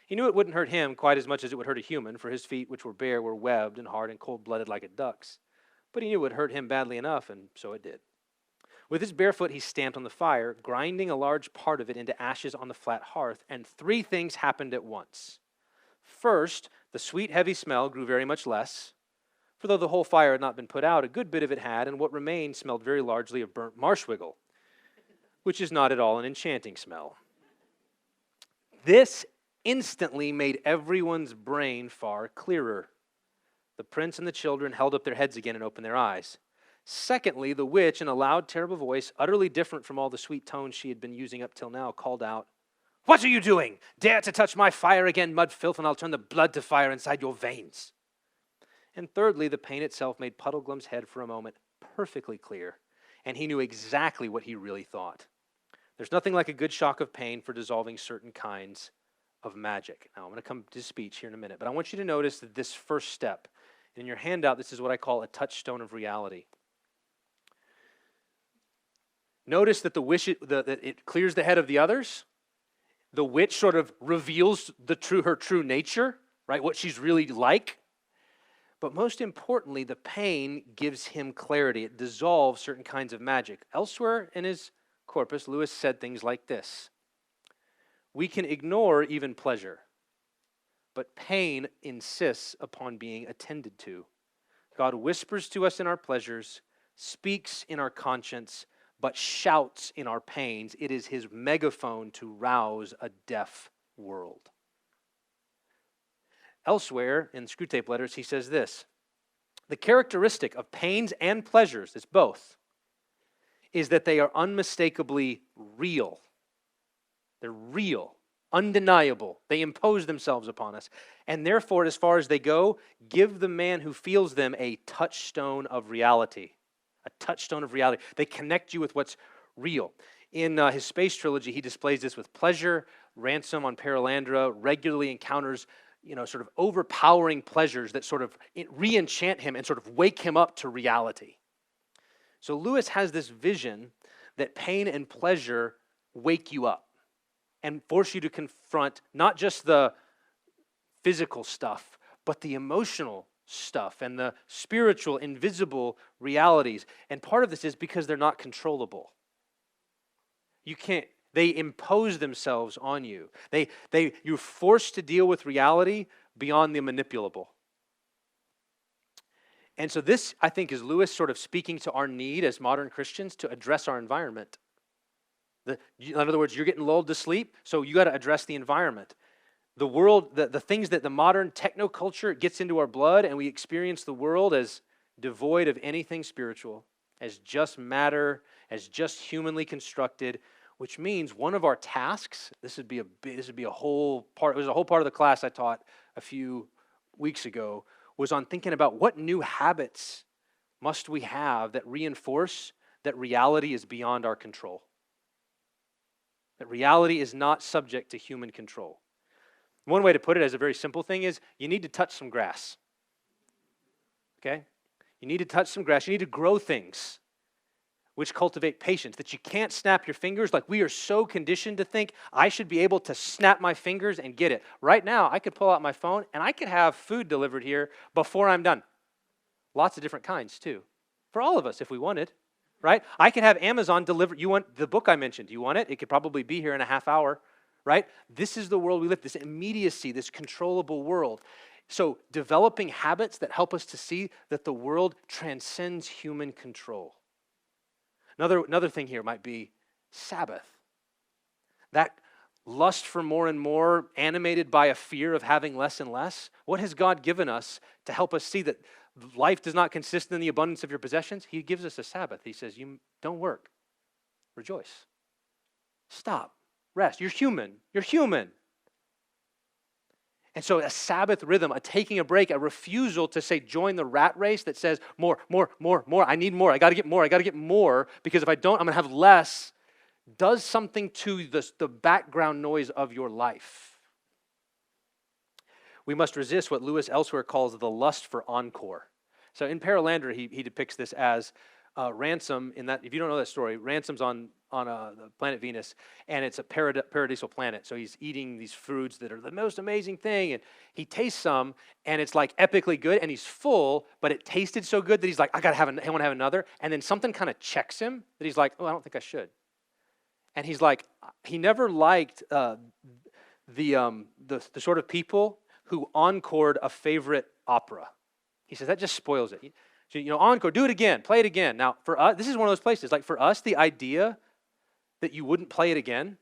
He knew it wouldn't hurt him quite as much as it would hurt a human, for his feet, which were bare, were webbed and hard and cold-blooded like a duck's. But he knew it would hurt him badly enough, and so it did. With his bare foot, he stamped on the fire, grinding a large part of it into ashes on the flat hearth, and 3 things happened at once. First, the sweet, heavy smell grew very much less, for though the whole fire had not been put out, a good bit of it had, and what remained smelled very largely of burnt marshwiggle, which is not at all an enchanting smell. This instantly made everyone's brain far clearer. The prince and the children held up their heads again and opened their eyes. Secondly, the witch, in a loud, terrible voice, utterly different from all the sweet tones she had been using up till now, called out, "What are you doing? Dare to touch my fire again, mud filth, and I'll turn the blood to fire inside your veins." And thirdly, the pain itself made Puddleglum's head for a moment perfectly clear, and he knew exactly what he really thought. There's nothing like a good shock of pain for dissolving certain kinds of magic. Now, I'm going to come to speech here in a minute, but I want you to notice that this first step, in your handout, this is what I call a touchstone of reality. Notice that that it clears the head of the others. The witch sort of reveals her true nature, right? What she's really like. But most importantly, the pain gives him clarity. It dissolves certain kinds of magic. Elsewhere in his corpus, Lewis said things like this: "We can ignore even pleasure, but pain insists upon being attended to. God whispers to us in our pleasures, speaks in our conscience, but shouts in our pains. It is his megaphone to rouse a deaf world." Elsewhere in Screwtape Letters, he says this: "The characteristic of pains and pleasures," it's both, "is that they are unmistakably real." They're real, undeniable. They impose themselves upon us. And therefore, as far as they go, give the man who feels them a touchstone of reality. A touchstone of reality. They connect you with what's real. In his space trilogy, he displays this with pleasure. Ransom on Paralandra regularly encounters, sort of overpowering pleasures that sort of re-enchant him and sort of wake him up to reality. So Lewis has this vision that pain and pleasure wake you up and force you to confront not just the physical stuff, but the emotional stuff and the spiritual, invisible realities. And part of this is because they're not controllable. They impose themselves on you. You're forced to deal with reality beyond the manipulable. And so this, I think, is Lewis sort of speaking to our need as modern Christians to address our environment. In other words, you're getting lulled to sleep, so you got to address the environment. The world, the things that the modern technoculture gets into our blood, and we experience the world as devoid of anything spiritual, as just matter, as just humanly constructed, which means one of our tasks, this would be a whole part, it was a whole part of the class I taught a few weeks ago, was on thinking about what new habits must we have that reinforce that reality is beyond our control. That reality is not subject to human control. One way to put it as a very simple thing is you need to touch some grass. Okay? You need to touch some grass. You need to grow things which cultivate patience, that you can't snap your fingers. Like, we are so conditioned to think I should be able to snap my fingers and get it. Right now, I could pull out my phone and I could have food delivered here before I'm done. Lots of different kinds too. For all of us if we wanted, right? I could have Amazon deliver. You want the book I mentioned? You want it? It could probably be here in a half hour, right? This is the world we live, this immediacy, this controllable world. So developing habits that help us to see that the world transcends human control. Another thing here might be Sabbath. That lust for more and more, animated by a fear of having less and less. What has God given us to help us see that life does not consist in the abundance of your possessions? He gives us a Sabbath. He says, you don't work. Rejoice. Stop. Rest. You're human. You're human. And so a Sabbath rhythm, a taking a break, a refusal to say join the rat race that says more. I need more. I got to get more because if I don't, I'm going to have less, does something to the background noise of your life. We must resist what Lewis elsewhere calls the lust for encore. So in Paralander, he depicts this as Ransom, in that, if you don't know that story, Ransom's on the planet Venus, and it's a paradisal planet. So he's eating these foods that are the most amazing thing, and he tastes some, and it's like epically good, and he's full, but it tasted so good that he's like, I want to have another, and then something kind of checks him that he's like, oh, I don't think I should. And he's like, he never liked the sort of people who encored a favorite opera. He says that just spoils it. So, encore, do it again, play it again. Now, for us, this is one of those places. Like, for us, the idea that you wouldn't play it again,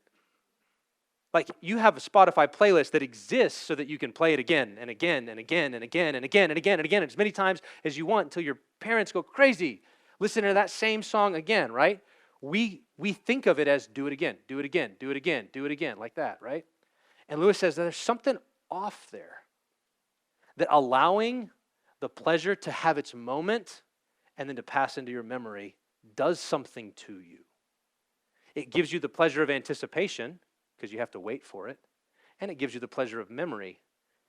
like, you have a Spotify playlist that exists so that you can play it again and again and again and again and again and again and again as many times as you want until your parents go crazy listening to that same song again, right? We think of it as do it again, do it again, do it again, do it again, like that, right? And Lewis says that there's something off there, that allowing the pleasure to have its moment and then to pass into your memory does something to you. It gives you the pleasure of anticipation because you have to wait for it, and it gives you the pleasure of memory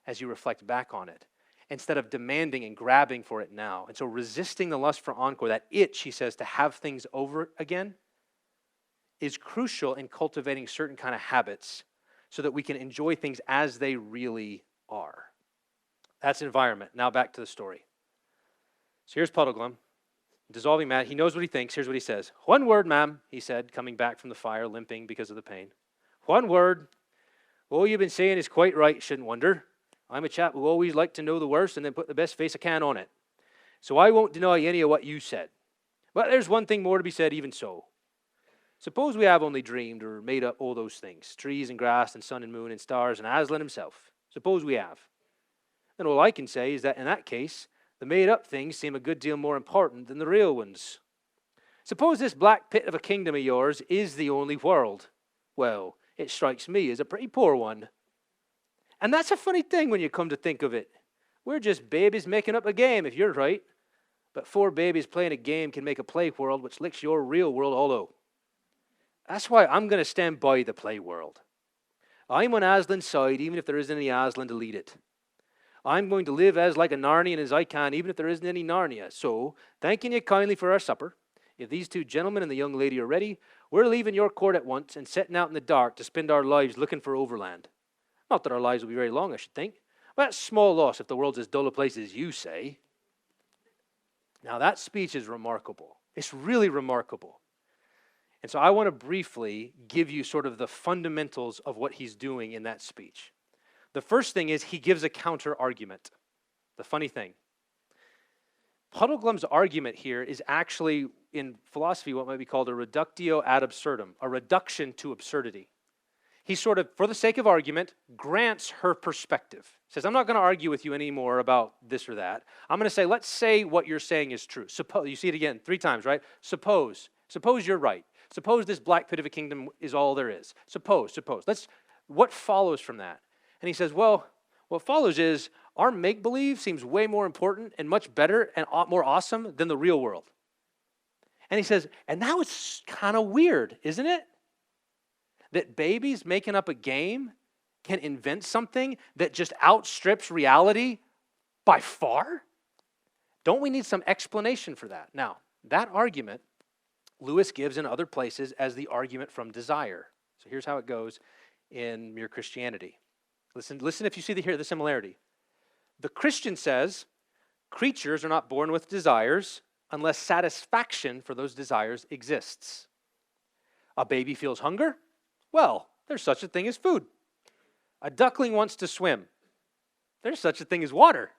as you reflect back on it instead of demanding and grabbing for it now. And so resisting the lust for encore, that itch, he says, to have things over again, is crucial in cultivating certain kind of habits so that we can enjoy things as they really are. That's environment. Now back to the story. So here's Puddleglum, dissolving mat. He knows what he thinks. Here's what he says. One word, ma'am, he said, coming back from the fire, limping because of the pain. One word. All you've been saying is quite right, shouldn't wonder. I'm a chap who always liked to know the worst and then put the best face I can on it. So I won't deny any of what you said. But there's one thing more to be said even so. Suppose we have only dreamed or made up all those things, trees and grass and sun and moon and stars and Aslan himself. Suppose we have. Then all I can say is that in that case, the made-up things seem a good deal more important than the real ones. Suppose this black pit of a kingdom of yours is the only world. Well, it strikes me as a pretty poor one. And that's a funny thing when you come to think of it. We're just babies making up a game, if you're right. But 4 babies playing a game can make a play world which licks your real world hollow. That's why I'm going to stand by the play world. I'm on Aslan's side, even if there isn't any Aslan to lead it. I'm going to live as like a Narnian as I can, even if there isn't any Narnia. So, thanking you kindly for our supper, if these 2 gentlemen and the young lady are ready, we're leaving your court at once and setting out in the dark to spend our lives looking for overland. Not that our lives will be very long, I should think. But that's small loss if the world's as dull a place as you say. Now, that speech is remarkable. It's really remarkable. And so I want to briefly give you sort of the fundamentals of what he's doing in that speech. The first thing is he gives a counter argument. The funny thing. Puddleglum's argument here is actually, in philosophy, what might be called a reductio ad absurdum, a reduction to absurdity. he sort of, for the sake of argument, grants her perspective. Says, I'm not going to argue with you anymore about this or that. I'm going to say, let's say what you're saying is true. Suppose, you see it again 3 times, right? Suppose you're right. Suppose this black pit of a kingdom is all there is. Suppose. What follows from that? And he says, well, what follows is our make-believe seems way more important and much better and more awesome than the real world. And he says, and now it's kind of weird, isn't it? That babies making up a game can invent something that just outstrips reality by far? Don't we need some explanation for that? Now, that argument Lewis gives in other places as the argument from desire. So here's how it goes in Mere Christianity. Listen if you see the similarity. The Christian says, creatures are not born with desires unless satisfaction for those desires exists. A baby feels hunger? Well, there's such a thing as food. A duckling wants to swim. There's such a thing as water.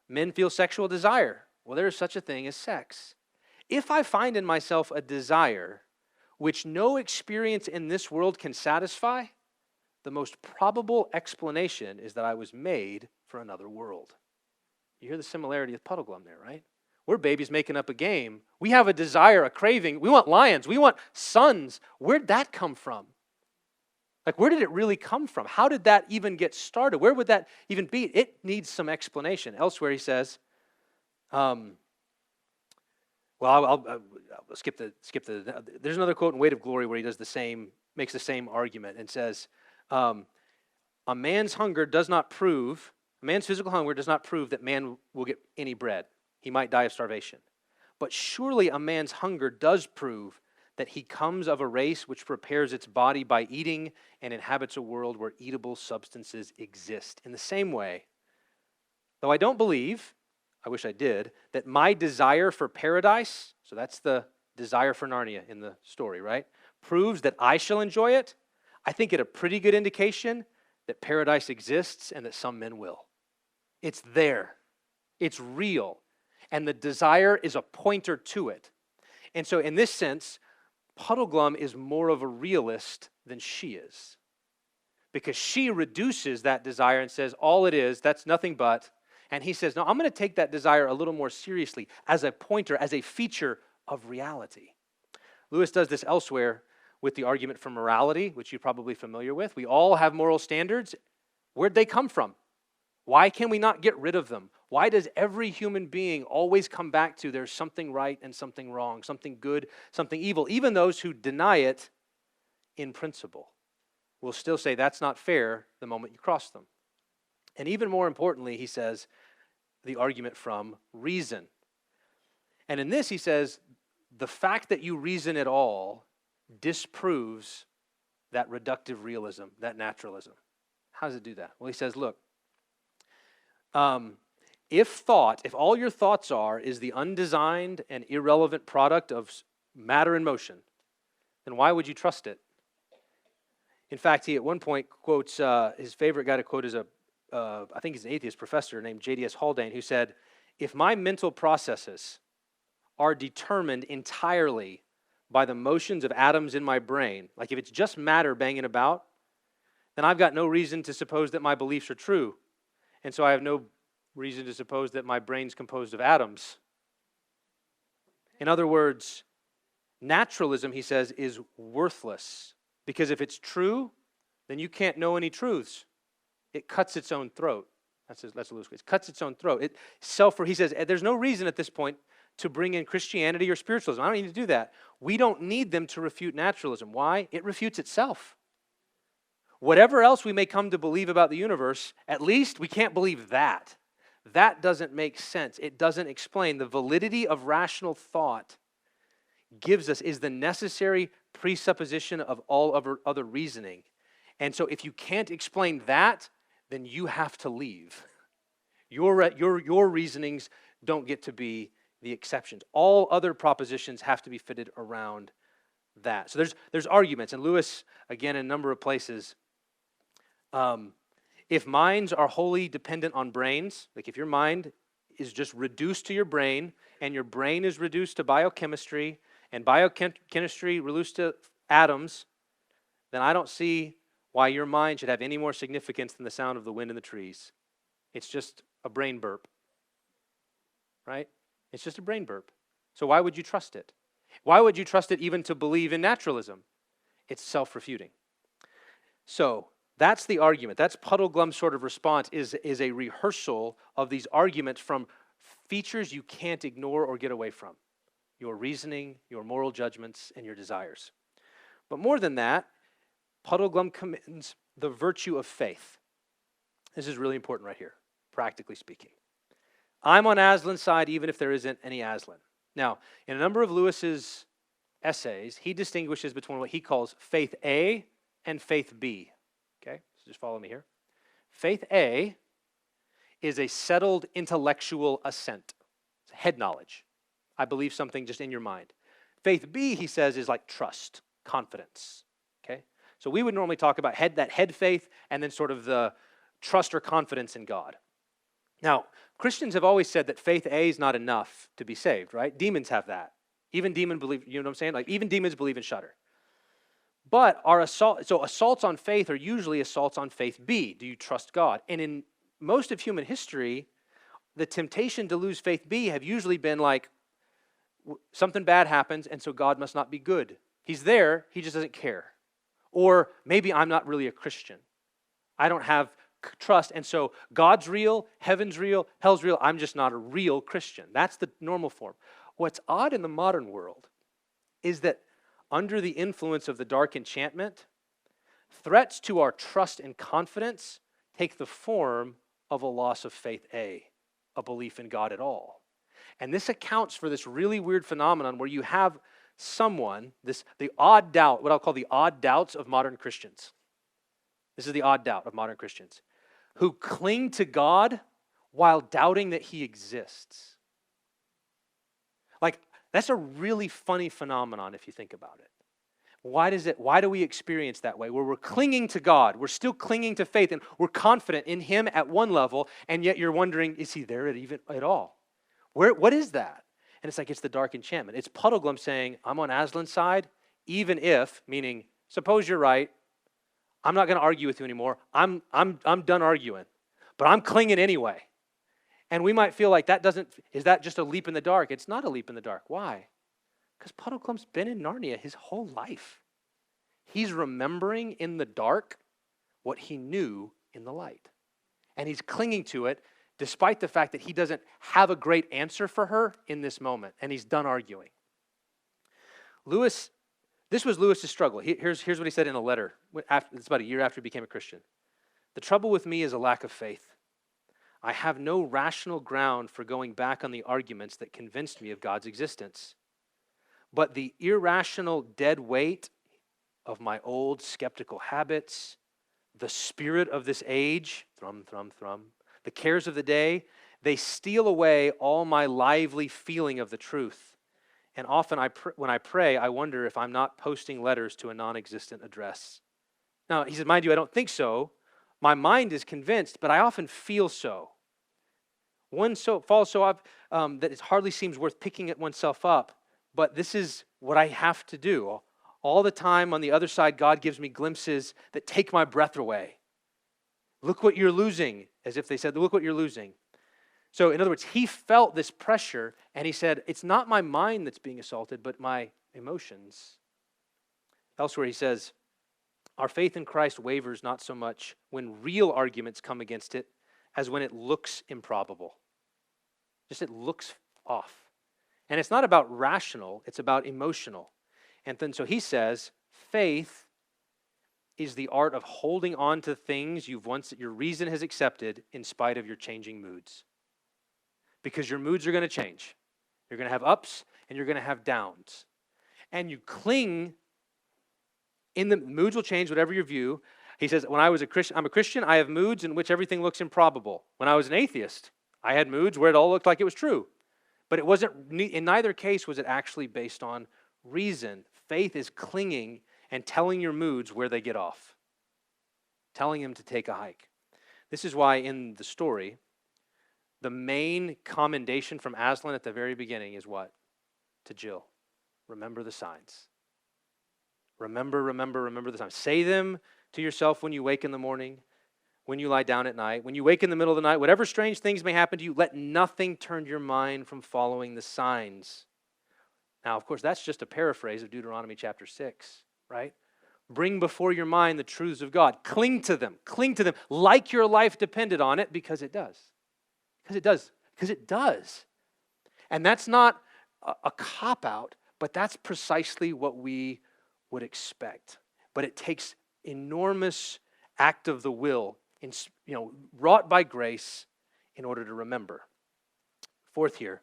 Men feel sexual desire. Well, there is such a thing as sex. If I find in myself a desire which no experience in this world can satisfy, the most probable explanation is that I was made for another world. You hear the similarity with Puddleglum there, right? We're babies making up a game. We have a desire, a craving. We want lions. We want suns. Where'd that come from? Like, where did it really come from? How did that even get started? Where would that even be? It needs some explanation. Elsewhere, he says, I'll skip the. There's another quote in Weight of Glory where he makes the same argument and says, a man's physical hunger does not prove that man will get any bread. He might die of starvation. But surely a man's hunger does prove that he comes of a race which prepares its body by eating and inhabits a world where eatable substances exist. In the same way, though I don't believe, I wish I did, that my desire for paradise, so that's the desire for Narnia in the story, right, proves that I shall enjoy it, I think it a pretty good indication that paradise exists and that some men will. It's there. It's real. And the desire is a pointer to it. And so in this sense, Puddleglum is more of a realist than she is. Because she reduces that desire and says, all it is, that's nothing but. And he says, no, I'm going to take that desire a little more seriously as a pointer, as a feature of reality. Lewis does this elsewhere with the argument for morality, which you're probably familiar with. We all have moral standards. Where'd they come from? Why can we not get rid of them? Why does every human being always come back to there's something right and something wrong, something good, something evil? Even those who deny it in principle will still say that's not fair the moment you cross them. And even more importantly, he says, the argument from reason. And in this, he says, the fact that you reason at all disproves that reductive realism, that naturalism. How does it do that? Well, he says, look, if all your thoughts is the undesigned and irrelevant product of matter in motion, then why would you trust it? In fact, he at one point quotes, his favorite guy to quote is I think he's an atheist professor named J.D.S. Haldane, who said, if my mental processes are determined entirely by the motions of atoms in my brain, like if it's just matter banging about, then I've got no reason to suppose that my beliefs are true. And so I have no reason to suppose that my brain's composed of atoms. In other words, naturalism, he says, is worthless. Because if it's true, then you can't know any truths. It cuts its own throat. That's a loose way. It cuts its own throat. He says, there's no reason at this point to bring in Christianity or spiritualism. I don't need to do that. We don't need them to refute naturalism. Why? It refutes itself. Whatever else we may come to believe about the universe, at least we can't believe that. That doesn't make sense. It doesn't explain. The validity of rational thought is the necessary presupposition of all other reasoning. And so if you can't explain that, then you have to leave. Your reasonings don't get to be the exceptions. All other propositions have to be fitted around that. So there's arguments. And Lewis, again, in a number of places, if minds are wholly dependent on brains, like if your mind is just reduced to your brain, and your brain is reduced to biochemistry, and biochemistry reduced to atoms, then I don't see why your mind should have any more significance than the sound of the wind in the trees. It's just a brain burp, right? It's just a brain burp. So why would you trust it? Why would you trust it even to believe in naturalism? It's self-refuting. So that's the argument. That's Puddleglum's sort of response is a rehearsal of these arguments from features you can't ignore or get away from. Your reasoning, your moral judgments, and your desires. But more than that, Puddleglum commends the virtue of faith. This is really important right here, practically speaking. I'm on Aslan's side even if there isn't any Aslan. Now, in a number of Lewis's essays, he distinguishes between what he calls faith A and faith B. Okay, so just follow me here. Faith A is a settled intellectual assent. It's head knowledge. I believe something just in your mind. Faith B, he says, is like trust, confidence. Okay, so we would normally talk about that head faith and then sort of the trust or confidence in God. Now, Christians have always said that faith A is not enough to be saved, right? Demons have that. Even demons believe, you know what I'm saying? Like even demons believe in shudder. But assaults on faith are usually assaults on faith B. Do you trust God? And in most of human history, the temptation to lose faith B have usually been like, something bad happens, and so God must not be good. He's there, he just doesn't care. Or maybe I'm not really a Christian. I don't have trust, and so God's real, heaven's real, hell's real, I'm just not a real Christian. That's the normal form. What's odd in the modern world is that under the influence of the dark enchantment, threats to our trust and confidence take the form of a loss of faith A, a belief in God at all. And this accounts for this really weird phenomenon where you have someone, the odd doubt, what I'll call the odd doubts of modern Christians. This is the odd doubt of modern Christians, who cling to God while doubting that he exists. Like, that's a really funny phenomenon if you think about it. Why do we experience that way? Where we're clinging to God, we're still clinging to faith, and we're confident in him at one level, and yet you're wondering, is he there at all? What is that? And it's like, it's the dark enchantment. It's Puddleglum saying, I'm on Aslan's side, even if, meaning, suppose you're right, I'm not going to argue with you anymore. I'm done arguing, but I'm clinging anyway. And we might feel like is that just a leap in the dark? It's not a leap in the dark. Why? Because Puddleglum's been in Narnia his whole life. He's remembering in the dark what he knew in the light. And he's clinging to it despite the fact that he doesn't have a great answer for her in this moment. And he's done arguing. This was Lewis's struggle. Here's what he said in a letter. It's about a year after he became a Christian. The trouble with me is a lack of faith. I have no rational ground for going back on the arguments that convinced me of God's existence. But the irrational dead weight of my old skeptical habits, the spirit of this age, thrum, thrum, thrum, the cares of the day, they steal away all my lively feeling of the truth. And often when I pray, I wonder if I'm not posting letters to a non-existent address. Now, he said, mind you, I don't think so. My mind is convinced, but I often feel so. One falls so up that it hardly seems worth picking at oneself up, but this is what I have to do. All the time on the other side, God gives me glimpses that take my breath away. Look what you're losing, as if they said, look what you're losing. So in other words, he felt this pressure, and he said, it's not my mind that's being assaulted, but my emotions. Elsewhere he says, our faith in Christ wavers not so much when real arguments come against it as when it looks improbable. Just it looks off. And it's not about rational, it's about emotional. And then so he says, faith is the art of holding on to things that your reason has accepted in spite of your changing moods. Because your moods are going to change. You're going to have ups and you're going to have downs. And you cling, the moods will change, whatever your view. He says, when I was I'm a Christian, I have moods in which everything looks improbable. When I was an atheist, I had moods where it all looked like it was true. But it wasn't, in neither case was it actually based on reason. Faith is clinging and telling your moods where they get off. Telling them to take a hike. This is why in the story, the main commendation from Aslan at the very beginning is what? To Jill. Remember the signs. Remember, remember, remember the time. Say them to yourself when you wake in the morning, when you lie down at night, when you wake in the middle of the night, whatever strange things may happen to you, let nothing turn your mind from following the signs. Now, of course, that's just a paraphrase of Deuteronomy chapter 6, right? Bring before your mind the truths of God. Cling to them like your life depended on it, because it does. Because it does. Because it does. And that's not a cop-out, but that's precisely what we would expect. But it takes enormous act of the will, wrought by grace in order to remember. Fourth here,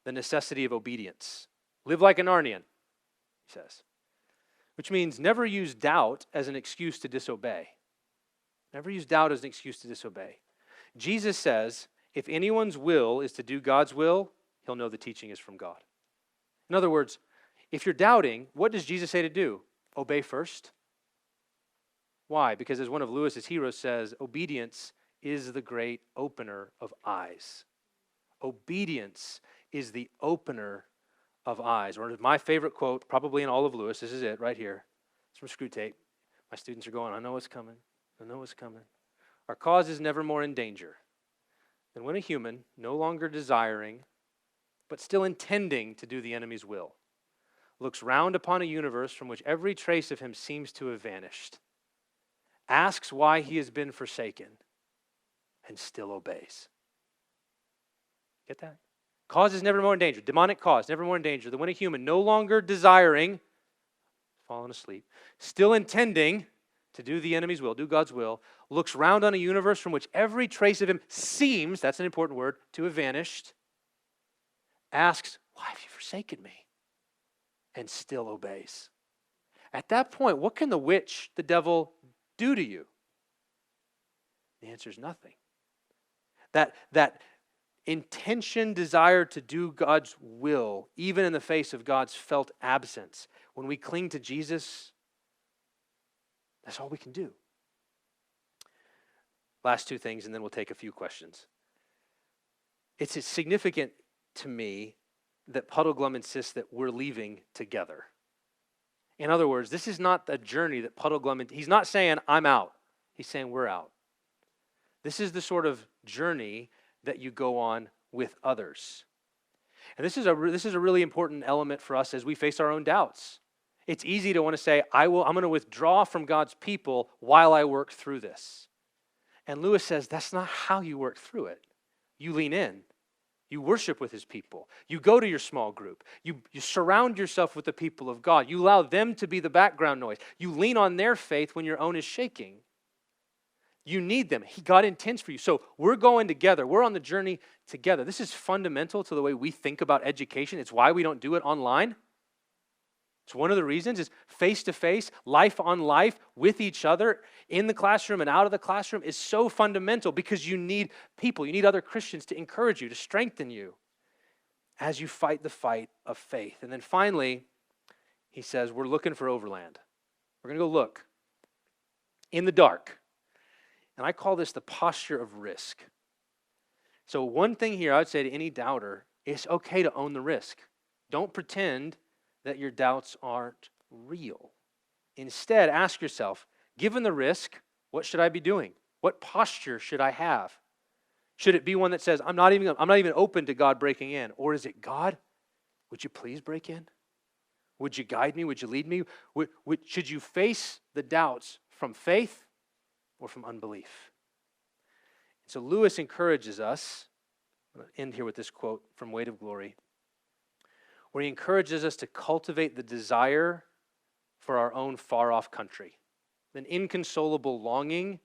the necessity of obedience. Live like a Narnian, he says, which means never use doubt as an excuse to disobey. Never use doubt as an excuse to disobey. Jesus says, if anyone's will is to do God's will, he'll know the teaching is from God. In other words, if you're doubting, what does Jesus say to do? Obey first. Why? Because as one of Lewis's heroes says, obedience is the great opener of eyes. Obedience is the opener of eyes. Or my favorite quote, probably in all of Lewis, this is it right here. It's from Screw Tape. My students are going, I know what's coming. I know what's coming. Our cause is never more in danger than when a human, no longer desiring, but still intending to do the enemy's will, looks round upon a universe from which every trace of him seems to have vanished, asks why he has been forsaken, and still obeys. Get that? Cause is never more in danger. Demonic cause, never more in danger than when a human, no longer desiring, fallen asleep, still intending to do the enemy's will, do God's will, looks round on a universe from which every trace of him seems, that's an important word, to have vanished, asks, why have you forsaken me? And still obeys. At that point, what can the witch, the devil, do to you? The answer is nothing. That intention, desire to do God's will, even in the face of God's felt absence, when we cling to Jesus, that's all we can do. Last two things, and then we'll take a few questions. It's significant to me that Puddleglum insists that we're leaving together. In other words, this is not a journey that Puddleglum, he's not saying, I'm out. He's saying, we're out. This is the sort of journey that you go on with others. And this is a really important element for us as we face our own doubts. It's easy to want to say, I'm going to withdraw from God's people while I work through this. And Lewis says, that's not how you work through it. You lean in. You worship with his people. You go to your small group. You surround yourself with the people of God. You allow them to be the background noise. You lean on their faith when your own is shaking. You need them. God intends for you. So we're going together. We're on the journey together. This is fundamental to the way we think about education. It's why we don't do it online. It's one of the reasons is face-to-face, life on life with each other in the classroom and out of the classroom is so fundamental because you need people. You need other Christians to encourage you, to strengthen you as you fight the fight of faith. And then finally, he says, we're looking for overland. We're going to go look in the dark. And I call this the posture of risk. So one thing here I would say to any doubter, it's okay to own the risk. Don't pretend that your doubts aren't real. Instead, ask yourself, given the risk, what should I be doing? What posture should I have? Should it be one that says, I'm not even open to God breaking in? Or is it, God, would you please break in? Would you guide me? Would you lead me? Should you face the doubts from faith or from unbelief? So Lewis encourages us, I'm going to end here with this quote from Weight of Glory, where he encourages us to cultivate the desire for our own far-off country, an inconsolable longing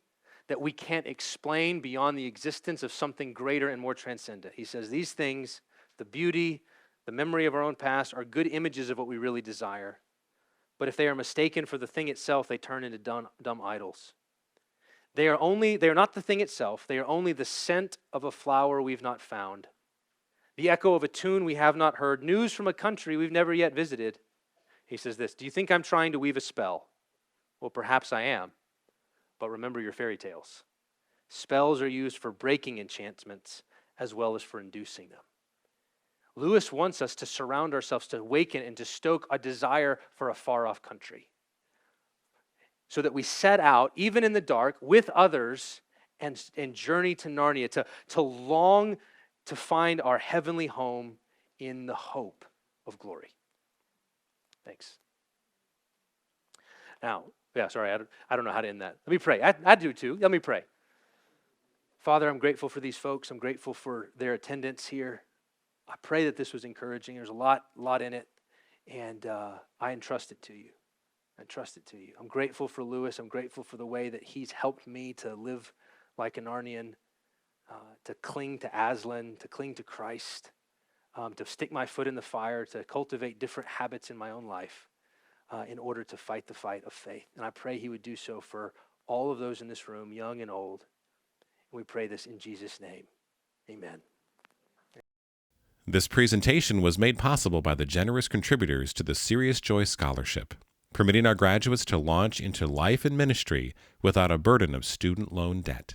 that we can't explain beyond the existence of something greater and more transcendent. He says these things, the beauty, the memory of our own past, are good images of what we really desire. But if they are mistaken for the thing itself, they turn into dumb idols. They are not the thing itself, they are only the scent of a flower we've not found, the echo of a tune we have not heard, news from a country we've never yet visited. He says this, do you think I'm trying to weave a spell? Well, perhaps I am, but remember your fairy tales. Spells are used for breaking enchantments as well as for inducing them. Lewis wants us to surround ourselves, to awaken and to stoke a desire for a far-off country. so that we set out, even in the dark, with others and journey to Narnia, to long to find our heavenly home in the hope of glory. Thanks. Now, sorry, I don't know how to end that. Let me pray. I do too. Let me pray. Father, I'm grateful for these folks. I'm grateful for their attendance here. I pray that this was encouraging. There's a lot in it, and I entrust it to you. I'm grateful for Lewis. I'm grateful for the way that he's helped me to live like a Narnian, to cling to Aslan, to cling to Christ, to stick my foot in the fire, to cultivate different habits in my own life in order to fight the fight of faith. And I pray he would do so for all of those in this room, young and old. And we pray this in Jesus' name. Amen. This presentation was made possible by the generous contributors to the Serious Joy Scholarship, permitting our graduates to launch into life and ministry without a burden of student loan debt.